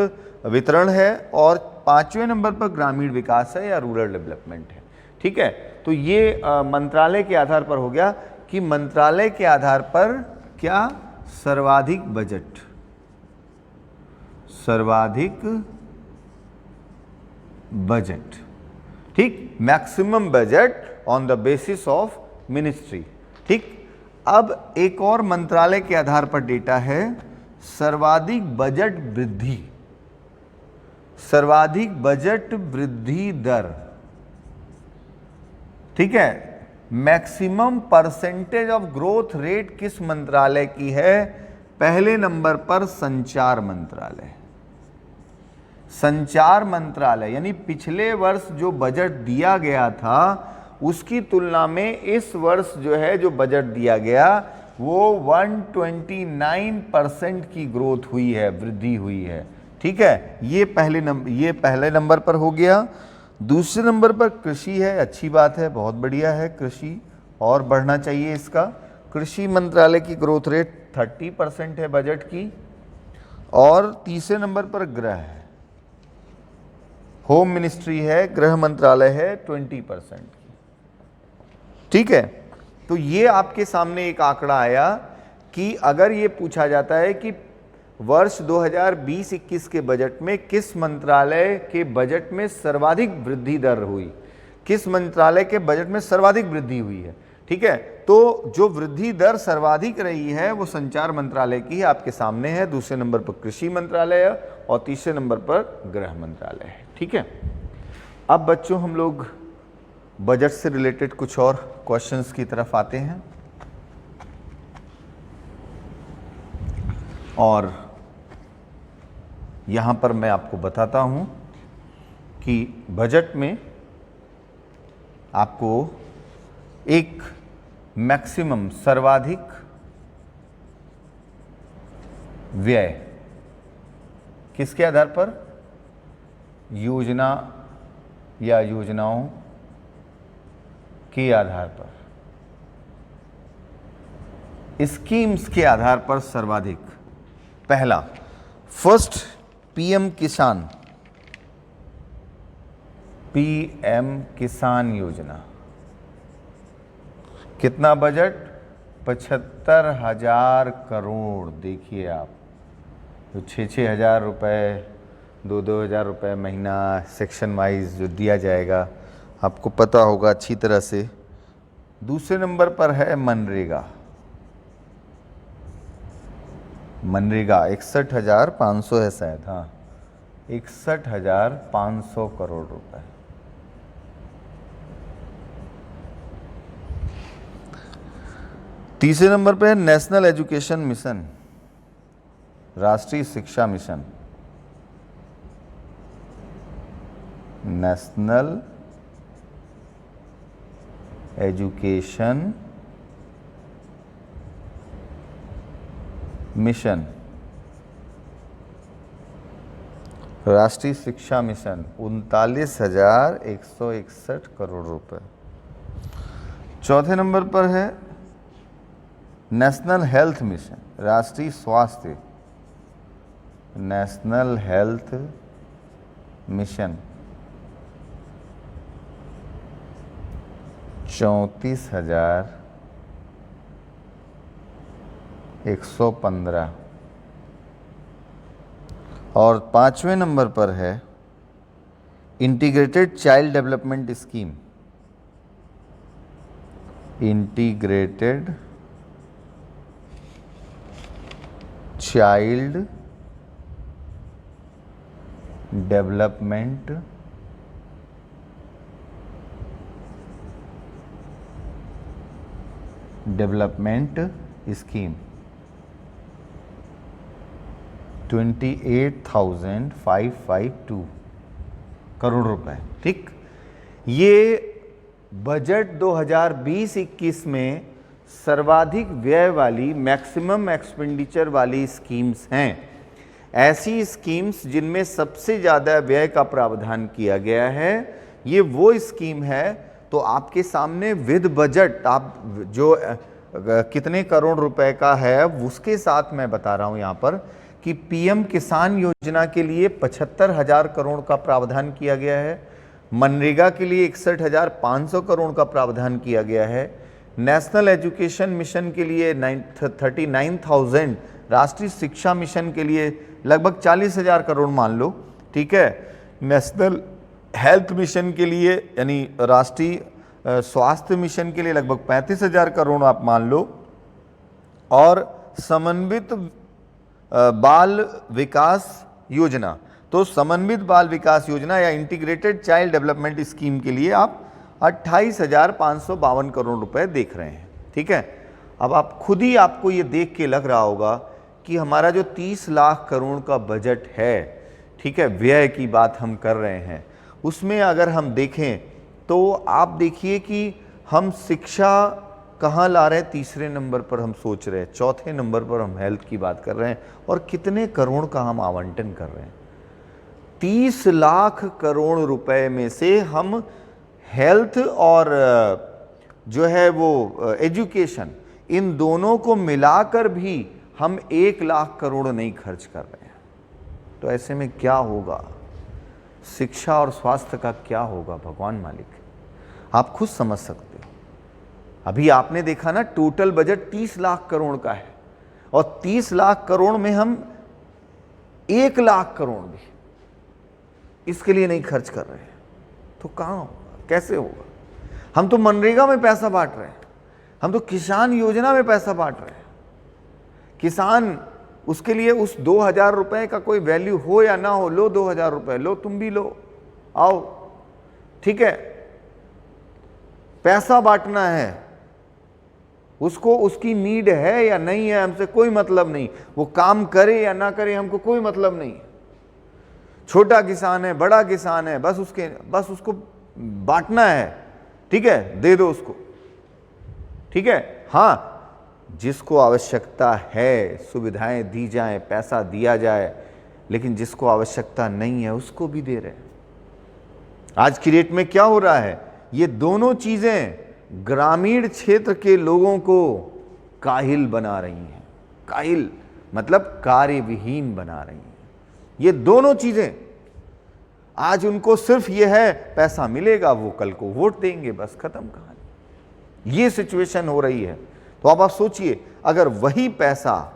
वितरण है। और 5वें नंबर पर ग्रामीण विकास है या रूरल डेवलपमेंट है। ठीक है, तो ये मंत्रालय के आधार पर हो गया कि मंत्रालय के आधार पर क्या सर्वाधिक बजट, सर्वाधिक बजट, ठीक, maximum budget on the basis of ministry. ठीक, अब एक और मंत्रालय के आधार पर डेटा है सर्वाधिक बजट वृद्धि, सर्वाधिक बजट वृद्धि दर। ठीक है, maximum percentage of growth rate किस मंत्रालय की है? पहले नंबर पर संचार मंत्रालय, संचार मंत्रालय, यानी पिछले वर्ष जो बजट दिया गया था उसकी तुलना में इस वर्ष जो है जो बजट दिया गया वो 129% की ग्रोथ हुई है, वृद्धि हुई है। ठीक है, ये पहले नंबर पर हो गया। दूसरे नंबर पर कृषि है, अच्छी बात है, बहुत बढ़िया है, कृषि और बढ़ना चाहिए इसका। कृषि मंत्रालय की ग्रोथ रेट 30% है बजट की। और तीसरे नंबर पर गृह है, होम मिनिस्ट्री है, गृह मंत्रालय है 20% की। ठीक है, तो ये आपके सामने एक आंकड़ा आया कि अगर ये पूछा जाता है कि वर्ष 2020-21 के बजट में किस मंत्रालय के बजट में सर्वाधिक वृद्धि दर हुई, किस मंत्रालय के बजट में सर्वाधिक वृद्धि हुई है। ठीक है, तो जो वृद्धि दर सर्वाधिक रही है वो संचार मंत्रालय की आपके सामने है, दूसरे नंबर पर कृषि मंत्रालय है और तीसरे नंबर पर गृह मंत्रालय है। ठीक है, अब बच्चों हम लोग बजट से रिलेटेड कुछ और क्वेश्चंस की तरफ आते हैं। और यहाँ पर मैं आपको बताता हूँ कि बजट में आपको एक मैक्सिमम सर्वाधिक व्यय किसके आधार पर, योजना या योजनाओं के आधार पर, स्कीम्स के आधार पर सर्वाधिक। पहला, फर्स्ट पीएम किसान, पीएम किसान योजना, कितना बजट, 75,000 करोड़। देखिए आप, तो 6-6 हज़ार रुपये, 2-2 हज़ार रुपये महीना सेक्शन वाइज जो दिया जाएगा, आपको पता होगा अच्छी तरह से। दूसरे नंबर पर है मनरेगा। मनरेगा 61,500 है शायद, हाँ 61,500 करोड़ रुपए। तीसरे नंबर पे है नेशनल एजुकेशन मिशन, राष्ट्रीय शिक्षा मिशन, नेशनल एजुकेशन मिशन, राष्ट्रीय शिक्षा मिशन, 39,161 करोड़ रुपए। चौथे नंबर पर है नेशनल हेल्थ मिशन, राष्ट्रीय स्वास्थ्य, नेशनल हेल्थ मिशन, 34,115। और पांचवें नंबर पर है integrated child development scheme, integrated child development scheme, 28,552 crore रुपए। ठीक, ये बजट 2020-21 में सर्वाधिक व्यय वाली, मैक्सिमम एक्सपेंडिचर वाली स्कीम्स हैं। ऐसी स्कीम्स जिनमें सबसे ज़्यादा व्यय का प्रावधान किया गया है, ये वो स्कीम है। तो आपके सामने विद बजट आप जो कितने करोड़ रुपए का है उसके साथ मैं बता रहा हूं यहां पर कि पीएम किसान योजना के लिए 75,000 करोड़ का प्रावधान किया गया है, मनरेगा के लिए 61,500 करोड़ का प्रावधान किया गया है, नेशनल एजुकेशन मिशन के लिए 39,000, राष्ट्रीय शिक्षा मिशन के लिए लगभग 40,000 करोड़ मान लो, ठीक है, नेशनल हेल्थ मिशन के लिए यानी राष्ट्रीय स्वास्थ्य मिशन के लिए लगभग 35,000 करोड़ आप मान लो, और समन्वित बाल विकास योजना, तो समन्वित बाल विकास योजना या इंटीग्रेटेड चाइल्ड डेवलपमेंट स्कीम के लिए आप 28,552 करोड़ रुपए देख रहे हैं। ठीक है, अब आप खुद ही, आपको ये देख के लग रहा होगा कि हमारा जो 30 लाख करोड़ का बजट है, ठीक है, व्यय की बात हम कर रहे हैं, उसमें अगर हम देखें तो आप देखिए कि हम शिक्षा कहाँ ला रहे हैं, तीसरे नंबर पर हम सोच रहे हैं, चौथे नंबर पर हम हेल्थ की बात कर रहे हैं, और कितने करोड़ का हम आवंटन कर रहे हैं। 30 लाख करोड़ रुपए में से हम हेल्थ और जो है वो एजुकेशन, इन दोनों को मिलाकर भी हम 1 लाख करोड़ नहीं खर्च कर रहे हैं। तो ऐसे में क्या होगा, शिक्षा और स्वास्थ्य का क्या होगा, भगवान मालिक आप खुद समझ सकते हो। अभी आपने देखा ना, टोटल बजट 30 लाख करोड़ का है, और 30 लाख करोड़ में हम 1 लाख करोड़ भी इसके लिए नहीं खर्च कर रहे हैं। तो कहाँ होगा, कैसे होगा? हम तो मनरेगा में पैसा बांट रहे हैं, हम तो किसान योजना में पैसा बांट रहे हैं। किसान, उसके लिए उस 2,000 रुपए का कोई वैल्यू हो या ना हो, लो 2,000 रुपए, लो तुम भी लो, आओ, ठीक है। पैसा बांटना है, उसको उसकी नीड है या नहीं है हमसे कोई मतलब नहीं, वो काम करे या ना करे हमको कोई मतलब नहीं। छोटा किसान है, बड़ा किसान है, बस उसको बांटना है, ठीक है, दे दो उसको, ठीक है। हाँ, जिसको आवश्यकता है सुविधाएं दी जाएं, पैसा दिया जाए, लेकिन जिसको आवश्यकता नहीं है उसको भी दे रहे हैं। आज की डेट में क्या हो रहा है, ये दोनों चीजें ग्रामीण क्षेत्र के लोगों को काहिल बना रही हैं। काहिल मतलब कार्यविहीन बना रही हैं। ये दोनों चीजें आज उनको सिर्फ ये है पैसा मिलेगा, वो कल को वोट देंगे, बस खत्म कहानी। ये सिचुएशन हो रही है। तो अब आप सोचिए, अगर वही पैसा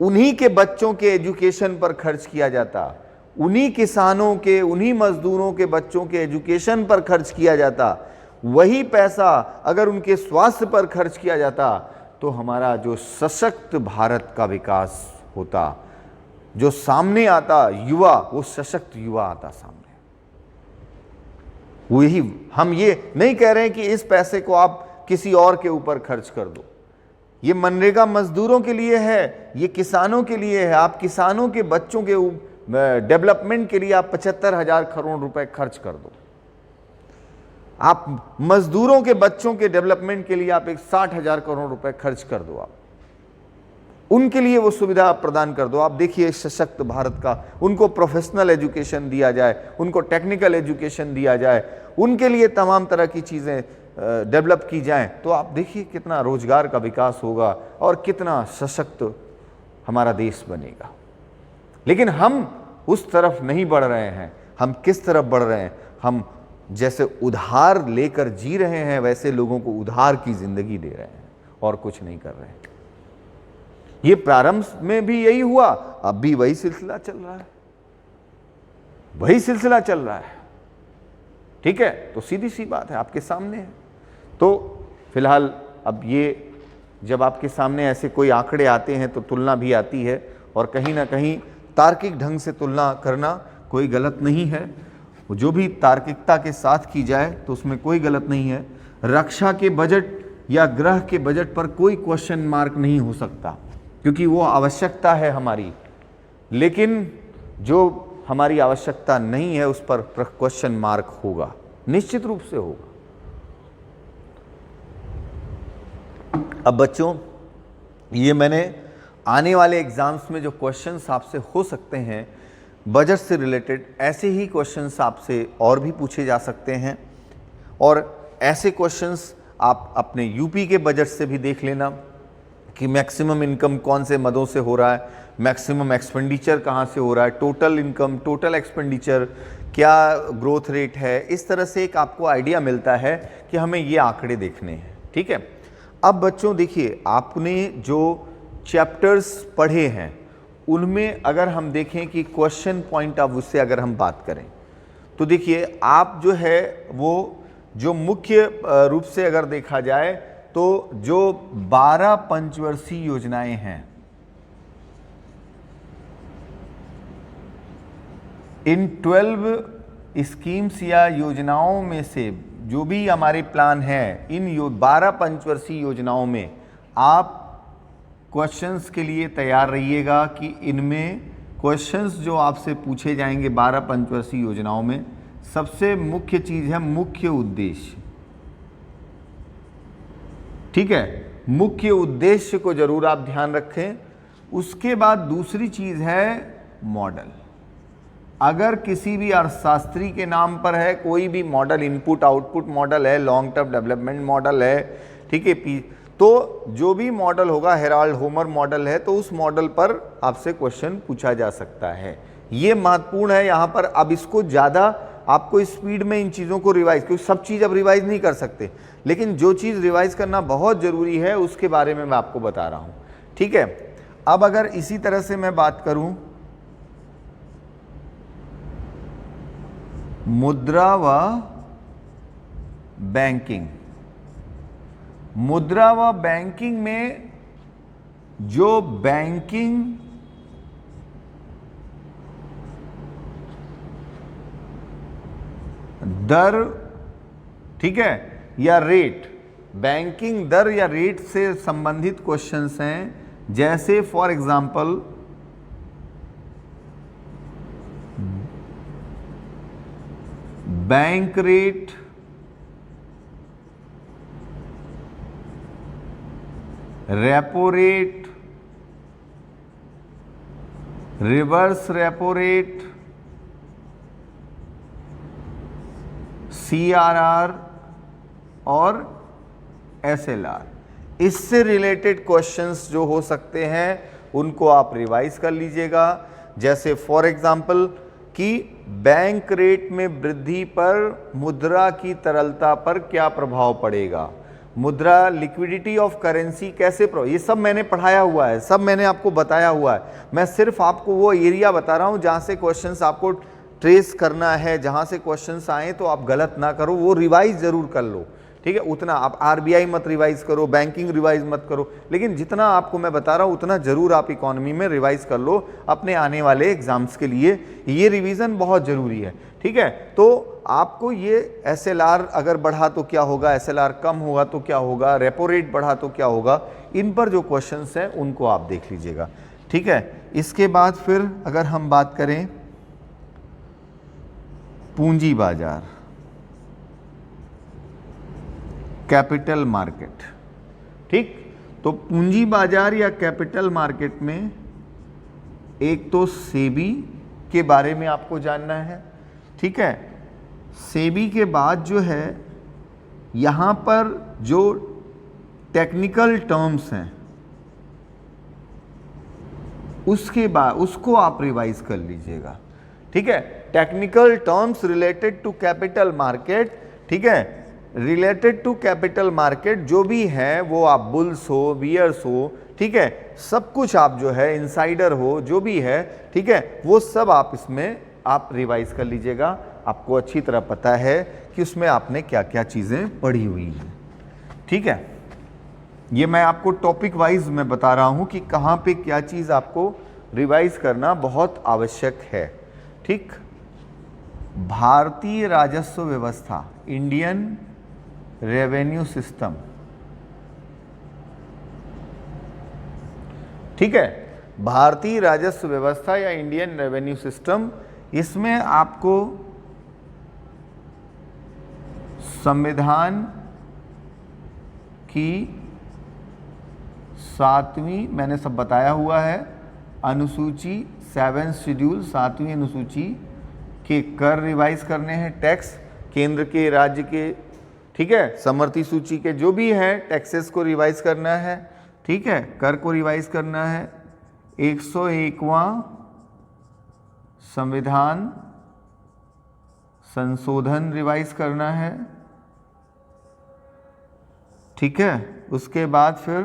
उन्हीं के बच्चों के एजुकेशन पर खर्च किया जाता, उन्हीं किसानों के, उन्हीं मजदूरों के बच्चों के एजुकेशन पर खर्च किया जाता, वही पैसा अगर उनके स्वास्थ्य पर खर्च किया जाता, तो हमारा जो सशक्त भारत का विकास होता, जो सामने आता युवा, वो सशक्त युवा आता सामने। वही, हम ये नहीं कह रहे हैं कि इस पैसे को आप किसी और के ऊपर खर्च कर दो। ये मनरेगा मजदूरों के लिए है, ये किसानों के लिए है। आप किसानों के बच्चों के डेवलपमेंट के लिए आप 75,000 करोड़ रुपए खर्च कर दो। आप मजदूरों के बच्चों के डेवलपमेंट के लिए आप 60,000 करोड़ रुपए खर्च कर दो। आप उनके लिए वो सुविधा प्रदान कर दो। आप देखिए सशक्त भारत का, उनको प्रोफेशनल एजुकेशन दिया जाए, उनको टेक्निकल एजुकेशन दिया जाए, उनके लिए तमाम तरह की चीज़ें डेवलप की जाएं, तो आप देखिए कितना रोजगार का विकास होगा और कितना सशक्त हमारा देश बनेगा। लेकिन हम उस तरफ नहीं बढ़ रहे हैं। हम किस तरफ बढ़ रहे हैं? हम जैसे उधार लेकर जी रहे हैं, वैसे लोगों को उधार की जिंदगी दे रहे हैं और कुछ नहीं कर रहे हैं। ये प्रारंभ में भी यही हुआ, अब भी वही सिलसिला चल रहा है, वही सिलसिला चल रहा है, ठीक है। तो सीधी सी बात है, आपके सामने है। तो फिलहाल अब ये जब आपके सामने ऐसे कोई आंकड़े आते हैं तो तुलना भी आती है, और कहीं ना कहीं तार्किक ढंग से तुलना करना कोई गलत नहीं है। जो भी तार्किकता के साथ की जाए तो उसमें कोई गलत नहीं है। रक्षा के बजट या गृह के बजट पर कोई क्वेश्चन मार्क नहीं हो सकता, क्योंकि वो आवश्यकता है हमारी। लेकिन जो हमारी आवश्यकता नहीं है उस पर क्वेश्चन मार्क होगा, निश्चित रूप से होगा। अब बच्चों, ये मैंने आने वाले एग्जाम्स में जो क्वेश्चंस आपसे हो सकते हैं बजट से रिलेटेड, ऐसे ही क्वेश्चंस आपसे और भी पूछे जा सकते हैं। और ऐसे क्वेश्चंस आप अपने यूपी के बजट से भी देख लेना कि मैक्सिमम इनकम कौन से मदों से हो रहा है, मैक्सिमम एक्सपेंडिचर कहाँ से हो रहा है, टोटल इनकम, टोटल एक्सपेंडिचर, क्या ग्रोथ रेट है। इस तरह से एक आपको आइडिया मिलता है कि हमें ये आंकड़े देखने हैं, ठीक है। अब बच्चों देखिए, आपने जो चैप्टर्स पढ़े हैं उनमें अगर हम देखें कि क्वेश्चन पॉइंट ऑफ व्यू से अगर हम बात करें तो देखिए, आप जो है वो जो मुख्य रूप से अगर देखा जाए तो जो 12 पंचवर्षीय योजनाएं हैं, इन 12 स्कीम्स या योजनाओं में से जो भी हमारे प्लान है, इन 12 पंचवर्षीय योजनाओं में आप क्वेश्चंस के लिए तैयार रहिएगा कि इनमें क्वेश्चंस जो आपसे पूछे जाएंगे 12 पंचवर्षीय योजनाओं में, सबसे मुख्य चीज़ है मुख्य उद्देश्य, ठीक है। मुख्य उद्देश्य को जरूर आप ध्यान रखें। उसके बाद दूसरी चीज़ है मॉडल। अगर किसी भी अर्थशास्त्री के नाम पर है कोई भी मॉडल, इनपुट आउटपुट मॉडल है, लॉन्ग टर्म डेवलपमेंट मॉडल है, ठीक है, तो जो भी मॉडल होगा, हेराल्ड होमर मॉडल है, तो उस मॉडल पर आपसे क्वेश्चन पूछा जा सकता है। ये महत्वपूर्ण है यहाँ पर। अब इसको ज़्यादा आपको स्पीड में इन चीज़ों को रिवाइज, क्योंकि सब चीज़ अब रिवाइज नहीं कर सकते, लेकिन जो चीज़ रिवाइज करना बहुत ज़रूरी है उसके बारे में मैं आपको बता रहा हूँ, ठीक है। अब अगर इसी तरह से मैं बात करूँ मुद्रा व बैंकिंग, मुद्रा व बैंकिंग में जो बैंकिंग दर, ठीक है, या रेट, बैंकिंग दर या रेट से संबंधित क्वेश्चंस हैं, जैसे for example bank rate, repo rate, reverse repo rate, CRR और SLR, इससे रिलेटेड क्वेश्चंस जो हो सकते हैं उनको आप रिवाइज कर लीजिएगा। जैसे फॉर एग्जांपल कि बैंक रेट में वृद्धि पर मुद्रा की तरलता पर क्या प्रभाव पड़ेगा, मुद्रा लिक्विडिटी ऑफ करेंसी कैसे प्रभाव, ये सब मैंने पढ़ाया हुआ है, सब मैंने आपको बताया हुआ है। मैं सिर्फ आपको वो एरिया बता रहा हूँ जहाँ से क्वेश्चंस आपको ट्रेस करना है, जहाँ से क्वेश्चंस आए तो आप गलत ना करो, वो रिवाइज जरूर कर लो, ठीक है। उतना आप RBI मत रिवाइज करो, बैंकिंग रिवाइज मत करो, लेकिन जितना आपको मैं बता रहा हूँ उतना जरूर आप इकोनॉमी में रिवाइज कर लो अपने आने वाले एग्जाम्स के लिए, ये रिवीजन बहुत जरूरी है, ठीक है। तो आपको ये SLR अगर बढ़ा तो क्या होगा, SLR कम होगा तो क्या होगा, रेपो रेट बढ़ा तो क्या होगा, इन पर जो क्वेश्चंस हैं उनको आप देख लीजिएगा, ठीक है। इसके बाद फिर अगर हम बात करें पूंजी बाजार, कैपिटल मार्केट, ठीक, तो पूंजी बाजार या कैपिटल मार्केट में एक तो सेबी के बारे में आपको जानना है, ठीक है। सेबी के बाद जो है यहाँ पर जो टेक्निकल टर्म्स हैं उसके बाद उसको आप रिवाइज कर लीजिएगा, ठीक है। Technical terms related to capital market, ठीक है, रिलेटेड टू कैपिटल मार्केट जो भी है वो आप बुल्स हो, बियर्स हो, ठीक है, सब कुछ आप जो है इनसाइडर हो, जो भी है, ठीक है, वो सब आप इसमें आप रिवाइज कर लीजिएगा। आपको अच्छी तरह पता है कि उसमें आपने क्या क्या चीज़ें पढ़ी हुई हैं, ठीक है। ये मैं आपको टॉपिक वाइज मैं बता रहा हूँ कि कहाँ पे क्या चीज़ आपको रिवाइज करना बहुत आवश्यक है, ठीक। भारतीय राजस्व व्यवस्था, इंडियन रेवेन्यू सिस्टम, ठीक है, भारतीय राजस्व व्यवस्था या इंडियन रेवेन्यू सिस्टम, इसमें आपको संविधान की 7वीं मैंने सब बताया हुआ है, अनुसूची 7 शेड्यूल 7वीं अनुसूची के कर रिवाइज करने हैं, टैक्स केंद्र के, राज्य के, ठीक है, समवर्ती सूची के जो भी है टैक्सेस को रिवाइज करना है, ठीक है, कर को रिवाइज करना है, 101वां संविधान संशोधन रिवाइज करना है, ठीक है। उसके बाद फिर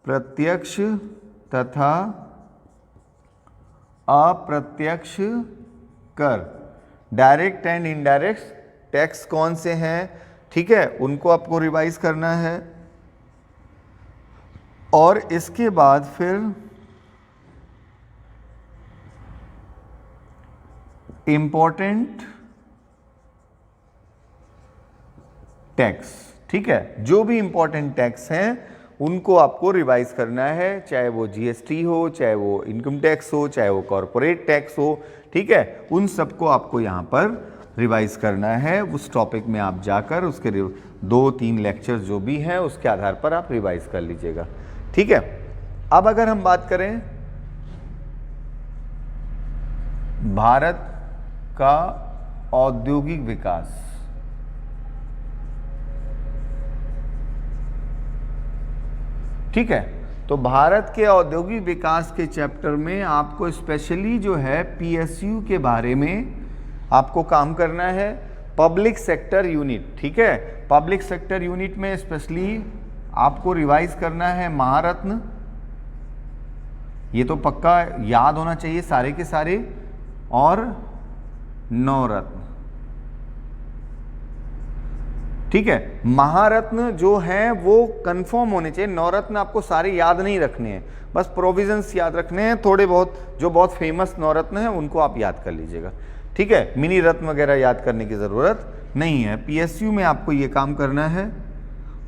प्रत्यक्ष तथा अप्रत्यक्ष कर, डायरेक्ट एंड इनडायरेक्ट टैक्स कौन से हैं, ठीक है, उनको आपको रिवाइज करना है। और इसके बाद फिर इंपॉर्टेंट टैक्स, ठीक है, जो भी इंपॉर्टेंट टैक्स हैं उनको आपको रिवाइज करना है, चाहे वो GST हो, चाहे वो इनकम टैक्स हो, चाहे वो कॉरपोरेट टैक्स हो, ठीक है, उन सबको आपको यहाँ पर रिवाइज करना है। उस टॉपिक में आप जाकर उसके 2-3 लेक्चर्स जो भी हैं उसके आधार पर आप रिवाइज कर लीजिएगा, ठीक है। अब अगर हम बात करें भारत का औद्योगिक विकास, ठीक है, तो भारत के औद्योगिक विकास के चैप्टर में आपको स्पेशली जो है PSU के बारे में आपको काम करना है, पब्लिक सेक्टर यूनिट, ठीक है, पब्लिक सेक्टर यूनिट में स्पेशली आपको रिवाइज करना है महारत्न, ये तो पक्का याद होना चाहिए सारे के सारे, और नवरत्न, ठीक है। महारत्न जो हैं वो कंफर्म होने चाहिए, नवरत्न आपको सारे याद नहीं रखने हैं, बस प्रोविजंस याद रखने हैं, थोड़े बहुत जो बहुत फेमस नवरत्न हैं उनको आप याद कर लीजिएगा, ठीक है, मिनी रत्न वगैरह याद करने की ज़रूरत नहीं है। पीएसयू में आपको ये काम करना है।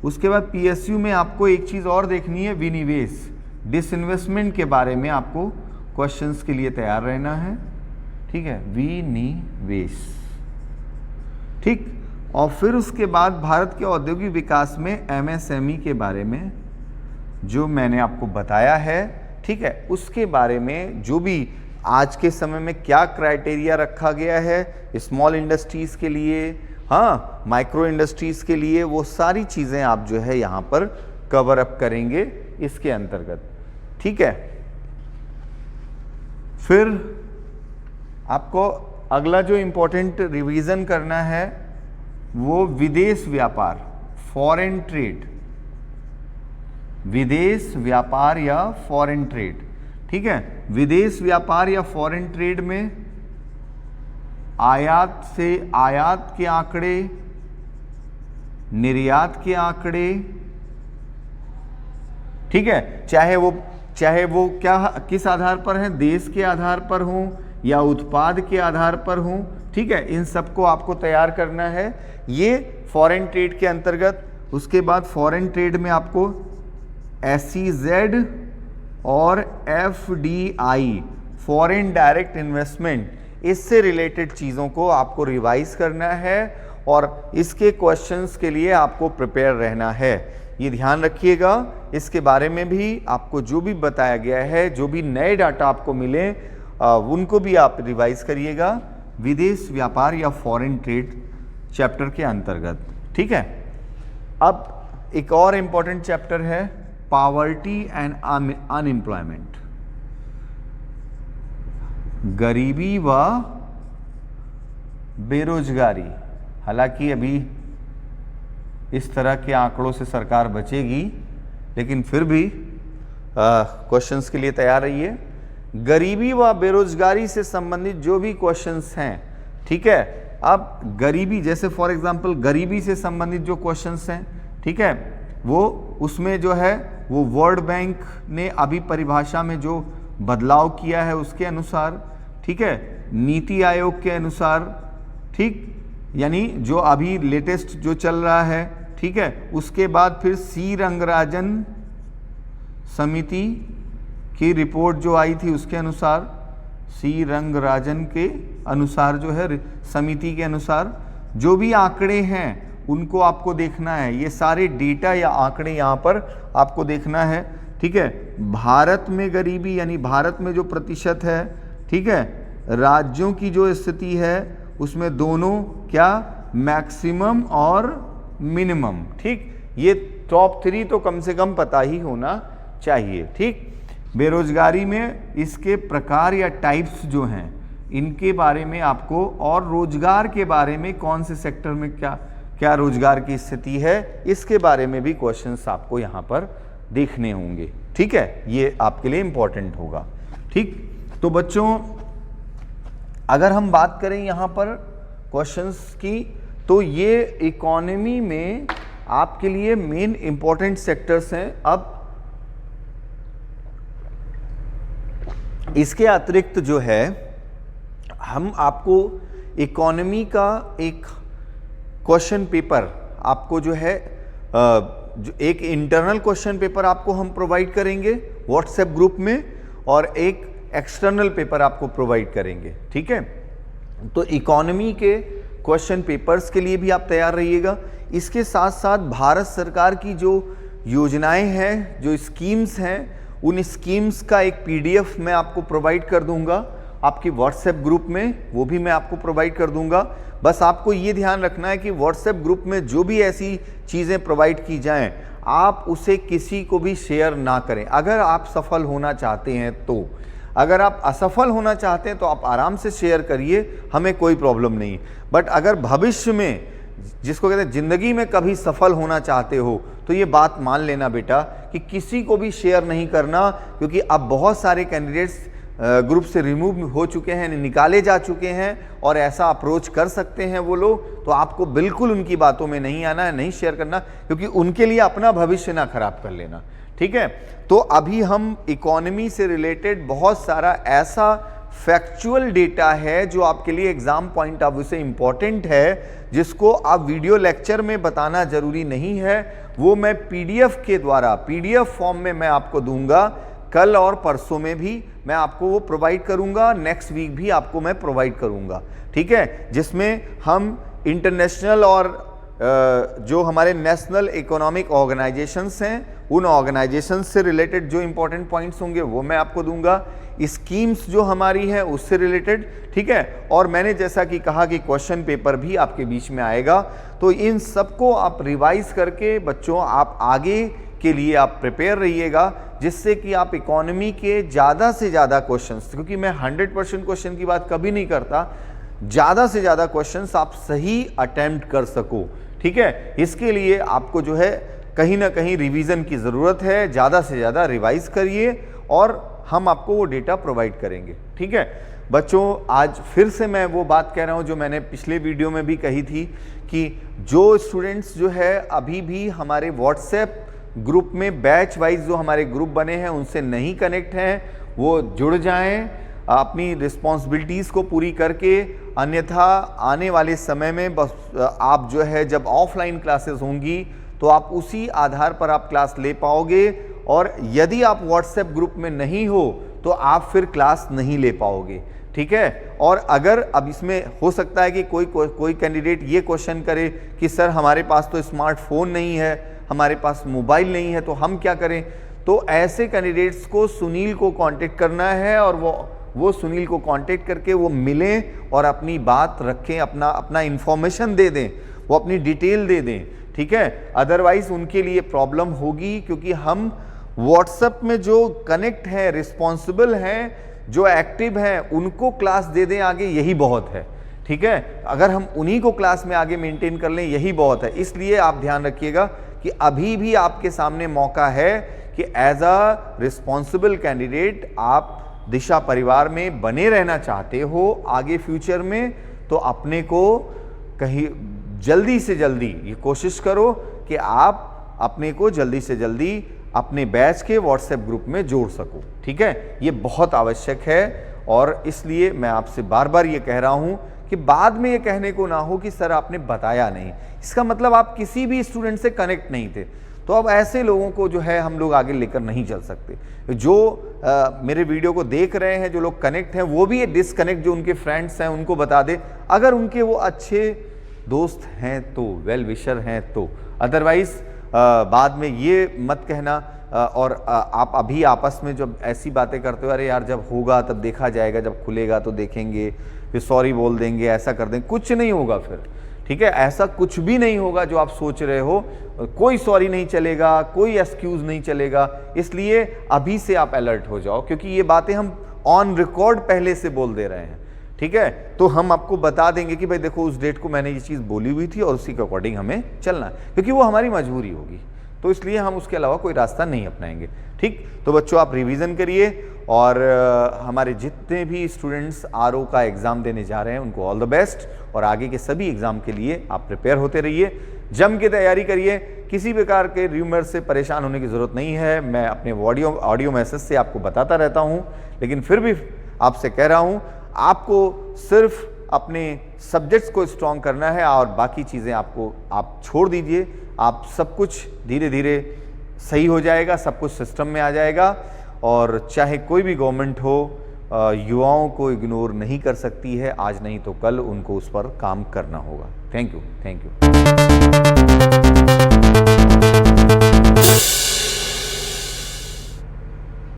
उसके बाद पीएसयू में आपको एक चीज़ और देखनी है, विनिवेश, डिसइन्वेस्टमेंट के बारे में आपको क्वेश्चंस के लिए तैयार रहना है, ठीक है, विनिवेश, ठीक। और फिर उसके बाद भारत के औद्योगिक विकास में एमएसएमई के बारे में जो मैंने आपको बताया है, ठीक है, उसके बारे में जो भी आज के समय में क्या क्राइटेरिया रखा गया है स्मॉल इंडस्ट्रीज़ के लिए, हाँ, माइक्रो इंडस्ट्रीज़ के लिए, वो सारी चीज़ें आप जो है यहाँ पर कवर अप करेंगे इसके अंतर्गत, ठीक है। फिर आपको अगला जो इम्पोर्टेंट रिवीजन करना है वो विदेश व्यापार, फॉरेन ट्रेड, विदेश व्यापार या फॉरेन ट्रेड, ठीक है। विदेश व्यापार या फॉरेन ट्रेड में आयात से आयात के आंकड़े, निर्यात के आंकड़े, ठीक है, चाहे वो क्या किस आधार पर है, देश के आधार पर हो या उत्पाद के आधार पर हो, ठीक है, इन सबको आपको तैयार करना है, ये फॉरेन ट्रेड के अंतर्गत। उसके बाद फॉरेन ट्रेड में आपको SEZ और FDI, फॉरेन डायरेक्ट इन्वेस्टमेंट, इससे रिलेटेड चीज़ों को आपको रिवाइज करना है और इसके क्वेश्चंस के लिए आपको प्रिपेयर रहना है। ये ध्यान रखिएगा, इसके बारे में भी आपको जो भी बताया गया है, जो भी नए डाटा आपको मिले उनको भी आप रिवाइज करिएगा विदेश व्यापार या फॉरेन ट्रेड चैप्टर के अंतर्गत, ठीक है। अब एक और इम्पॉर्टेंट चैप्टर है पॉवर्टी एंड अनएम्प्लॉयमेंट, गरीबी व बेरोजगारी। हालांकि अभी इस तरह के आंकड़ों से सरकार बचेगी, लेकिन फिर भी क्वेश्चंस के लिए तैयार रहिए। गरीबी व बेरोजगारी से संबंधित जो भी क्वेश्चंस हैं, ठीक है, अब गरीबी, जैसे फॉर एग्जांपल गरीबी से संबंधित जो क्वेश्चंस हैं, ठीक है, वो उसमें जो है वो वर्ल्ड बैंक ने अभी परिभाषा में जो बदलाव किया है उसके अनुसार, ठीक है, नीति आयोग के अनुसार, ठीक, यानी जो अभी लेटेस्ट जो चल रहा है, ठीक है, उसके बाद फिर सी रंगराजन समिति की रिपोर्ट जो आई थी उसके अनुसार, सी रंगराजन के अनुसार जो है समिति के अनुसार जो भी आंकड़े हैं उनको आपको देखना है। ये सारे डेटा या आंकड़े यहाँ पर आपको देखना है, ठीक है। भारत में गरीबी यानी भारत में जो प्रतिशत है, ठीक है, राज्यों की जो स्थिति है उसमें दोनों क्या, मैक्सिमम और मिनिमम, ठीक, ये टॉप 3 तो कम से कम पता ही होना चाहिए, ठीक। बेरोजगारी में इसके प्रकार या टाइप्स जो हैं इनके बारे में आपको, और रोजगार के बारे में कौन से सेक्टर में क्या रोजगार की स्थिति है, इसके बारे में भी क्वेश्चंस आपको यहाँ पर देखने होंगे, ठीक है, ये आपके लिए इम्पोर्टेंट होगा, ठीक। तो बच्चों अगर हम बात करें यहाँ पर क्वेश्चंस की, तो ये इकोनॉमी में आपके लिए मेन इंपॉर्टेंट सेक्टर्स हैं। अब इसके अतिरिक्त जो है हम आपको इकोनॉमी का एक क्वेश्चन पेपर आपको जो है जो एक इंटरनल क्वेश्चन पेपर आपको हम प्रोवाइड करेंगे व्हाट्सएप ग्रुप में, और एक एक्सटर्नल पेपर आपको प्रोवाइड करेंगे, ठीक है। तो इकोनॉमी के क्वेश्चन पेपर्स के लिए भी आप तैयार रहिएगा। इसके साथ साथ भारत सरकार की जो योजनाएं हैं, जो स्कीम्स हैं, उन स्कीम्स का एक PDF मैं आपको प्रोवाइड कर दूंगा आपकी व्हाट्सएप ग्रुप में, वो भी मैं आपको प्रोवाइड कर दूंगा। बस आपको ये ध्यान रखना है कि व्हाट्सएप ग्रुप में जो भी ऐसी चीज़ें प्रोवाइड की जाएं, आप उसे किसी को भी शेयर ना करें। अगर आप सफल होना चाहते हैं तो, अगर आप असफल होना चाहते हैं तो आप आराम से शेयर करिए, हमें कोई प्रॉब्लम नहीं। बट अगर भविष्य में, जिसको कहते हैं ज़िंदगी में कभी सफल होना चाहते हो, तो ये बात मान लेना बेटा कि किसी को भी शेयर नहीं करना, क्योंकि अब बहुत सारे कैंडिडेट्स ग्रुप से रिमूव हो चुके हैं, निकाले जा चुके हैं, और ऐसा अप्रोच कर सकते हैं वो लोग। तो आपको बिल्कुल उनकी बातों में नहीं आना है, नहीं शेयर करना, क्योंकि उनके लिए अपना भविष्य ना खराब कर लेना, ठीक है। तो अभी हम इकोनॉमी से रिलेटेड बहुत सारा ऐसा फैक्चुअल डेटा है जो आपके लिए एग्जाम पॉइंट ऑफ व्यू से इंपॉर्टेंट है, जिसको आप वीडियो लेक्चर में बताना जरूरी नहीं है, वो मैं पीडीएफ के द्वारा, पीडीएफ फॉर्म में मैं आपको दूंगा। कल और परसों में भी मैं आपको वो प्रोवाइड करूंगा, नेक्स्ट वीक भी आपको मैं प्रोवाइड करूंगा, ठीक है, जिसमें हम इंटरनेशनल और जो हमारे नेशनल इकोनॉमिक ऑर्गेनाइजेशंस हैं, उन ऑर्गेनाइजेशंस से रिलेटेड जो इंपॉर्टेंट पॉइंट्स होंगे वो मैं आपको दूंगा, स्कीम्स जो हमारी हैं उससे रिलेटेड, ठीक है। और मैंने जैसा कि कहा कि क्वेश्चन पेपर भी आपके बीच में आएगा, तो इन सबको आप रिवाइज करके बच्चों आप आगे के लिए आप प्रिपेयर रहिएगा, जिससे कि आप इकोनॉमी के ज़्यादा से ज़्यादा क्वेश्चंस, क्योंकि मैं 100% क्वेश्चन की बात कभी नहीं करता, ज़्यादा से ज़्यादा क्वेश्चंस आप सही अटेम्प्ट कर सको, ठीक है। इसके लिए आपको जो है कहीं ना कहीं रिवीजन की ज़रूरत है, ज़्यादा से ज़्यादा रिवाइज करिए और हम आपको वो डेटा प्रोवाइड करेंगे, ठीक है बच्चों। आज फिर से मैं वो बात कह रहा हूँ जो मैंने पिछले वीडियो में भी कही थी कि जो स्टूडेंट्स जो है अभी भी हमारे व्हाट्सएप ग्रुप में बैच वाइज जो हमारे ग्रुप बने हैं उनसे नहीं कनेक्ट हैं, वो जुड़ जाएं अपनी रिस्पॉन्सिबिलिटीज़ को पूरी करके, अन्यथा आने वाले समय में बस आप जो है जब ऑफलाइन क्लासेस होंगी तो आप उसी आधार पर आप क्लास ले पाओगे, और यदि आप व्हाट्सएप ग्रुप में नहीं हो तो आप फिर क्लास नहीं ले पाओगे, ठीक है। और अगर अब इसमें हो सकता है कि कोई कैंडिडेट ये क्वेश्चन करे कि सर हमारे पास तो स्मार्टफोन नहीं है, हमारे पास मोबाइल नहीं है, तो हम क्या करें, तो ऐसे कैंडिडेट्स को सुनील को कांटेक्ट करना है और वो सुनील को कांटेक्ट करके वो मिलें और अपनी बात रखें, अपना इंफॉर्मेशन दे दें, वो अपनी डिटेल दे दें, ठीक है। अदरवाइज उनके लिए प्रॉब्लम होगी, क्योंकि हम व्हाट्सएप में जो कनेक्ट हैं, रिस्पॉन्सिबल हैं, जो एक्टिव हैं, उनको क्लास दे दें आगे, यही बहुत है, ठीक है। अगर हम उन्हीं को क्लास में आगे मेंटेन कर लें यही बहुत है। इसलिए आप ध्यान रखिएगा कि अभी भी आपके सामने मौका है कि एज अ रिस्पॉन्सिबल कैंडिडेट आप दिशा परिवार में बने रहना चाहते हो आगे फ्यूचर में, तो अपने को कहीं जल्दी से जल्दी ये कोशिश करो कि आप अपने को जल्दी से जल्दी अपने बैच के व्हाट्सएप ग्रुप में जोड़ सको, ठीक है। ये बहुत आवश्यक है, और इसलिए मैं आपसे बार बार ये कह रहा हूँ कि बाद में ये कहने को ना हो कि सर आपने बताया नहीं, इसका मतलब आप किसी भी स्टूडेंट से कनेक्ट नहीं थे। तो अब ऐसे लोगों को जो है हम लोग आगे लेकर नहीं चल सकते। जो मेरे वीडियो को देख रहे हैं, जो लोग कनेक्ट हैं, वो भी ये डिसकनेक्ट जो उनके फ्रेंड्स हैं उनको बता दें, अगर उनके वो अच्छे दोस्त हैं तो, वेल विशर हैं तो, अदरवाइज बाद में ये मत कहना। और आप अभी आपस में जब ऐसी बातें करते हो, अरे यार जब होगा तब देखा जाएगा, जब खुलेगा तो देखेंगे, फिर सॉरी बोल देंगे, ऐसा कर देंगे, कुछ नहीं होगा फिर, ठीक है। ऐसा कुछ भी नहीं होगा जो आप सोच रहे हो, कोई सॉरी नहीं चलेगा, कोई एक्सक्यूज नहीं चलेगा। इसलिए अभी से आप अलर्ट हो जाओ, क्योंकि ये बातें हम ऑन रिकॉर्ड पहले से बोल दे रहे हैं, ठीक है। तो हम आपको बता देंगे कि भाई देखो उस डेट को मैंने ये चीज़ बोली हुई थी और उसी के अकॉर्डिंग हमें चलना है, क्योंकि वो हमारी मजबूरी होगी, तो इसलिए हम उसके अलावा कोई रास्ता नहीं अपनाएंगे, ठीक। तो बच्चों आप रिवीजन करिए, और हमारे जितने भी स्टूडेंट्स आरओ का एग्ज़ाम देने जा रहे हैं उनको ऑल द बेस्ट, और आगे के सभी एग्ज़ाम के लिए आप प्रिपेयर होते रहिए, जम के तैयारी करिए। किसी प्रकार के र्यूमर से परेशान होने की ज़रूरत नहीं है, मैं अपने ऑडियो मैसेज से आपको बताता रहता हूँ, लेकिन फिर भी आपसे कह रहा हूँ आपको सिर्फ अपने सब्जेक्ट्स को स्ट्रॉन्ग करना है, और बाकी चीज़ें आप छोड़ दीजिए। आप सब कुछ धीरे धीरे सही हो जाएगा, सब कुछ सिस्टम में आ जाएगा, और चाहे कोई भी गवर्नमेंट हो, युवाओं को इग्नोर नहीं कर सकती है, आज नहीं तो कल उनको उस पर काम करना होगा। Thank you.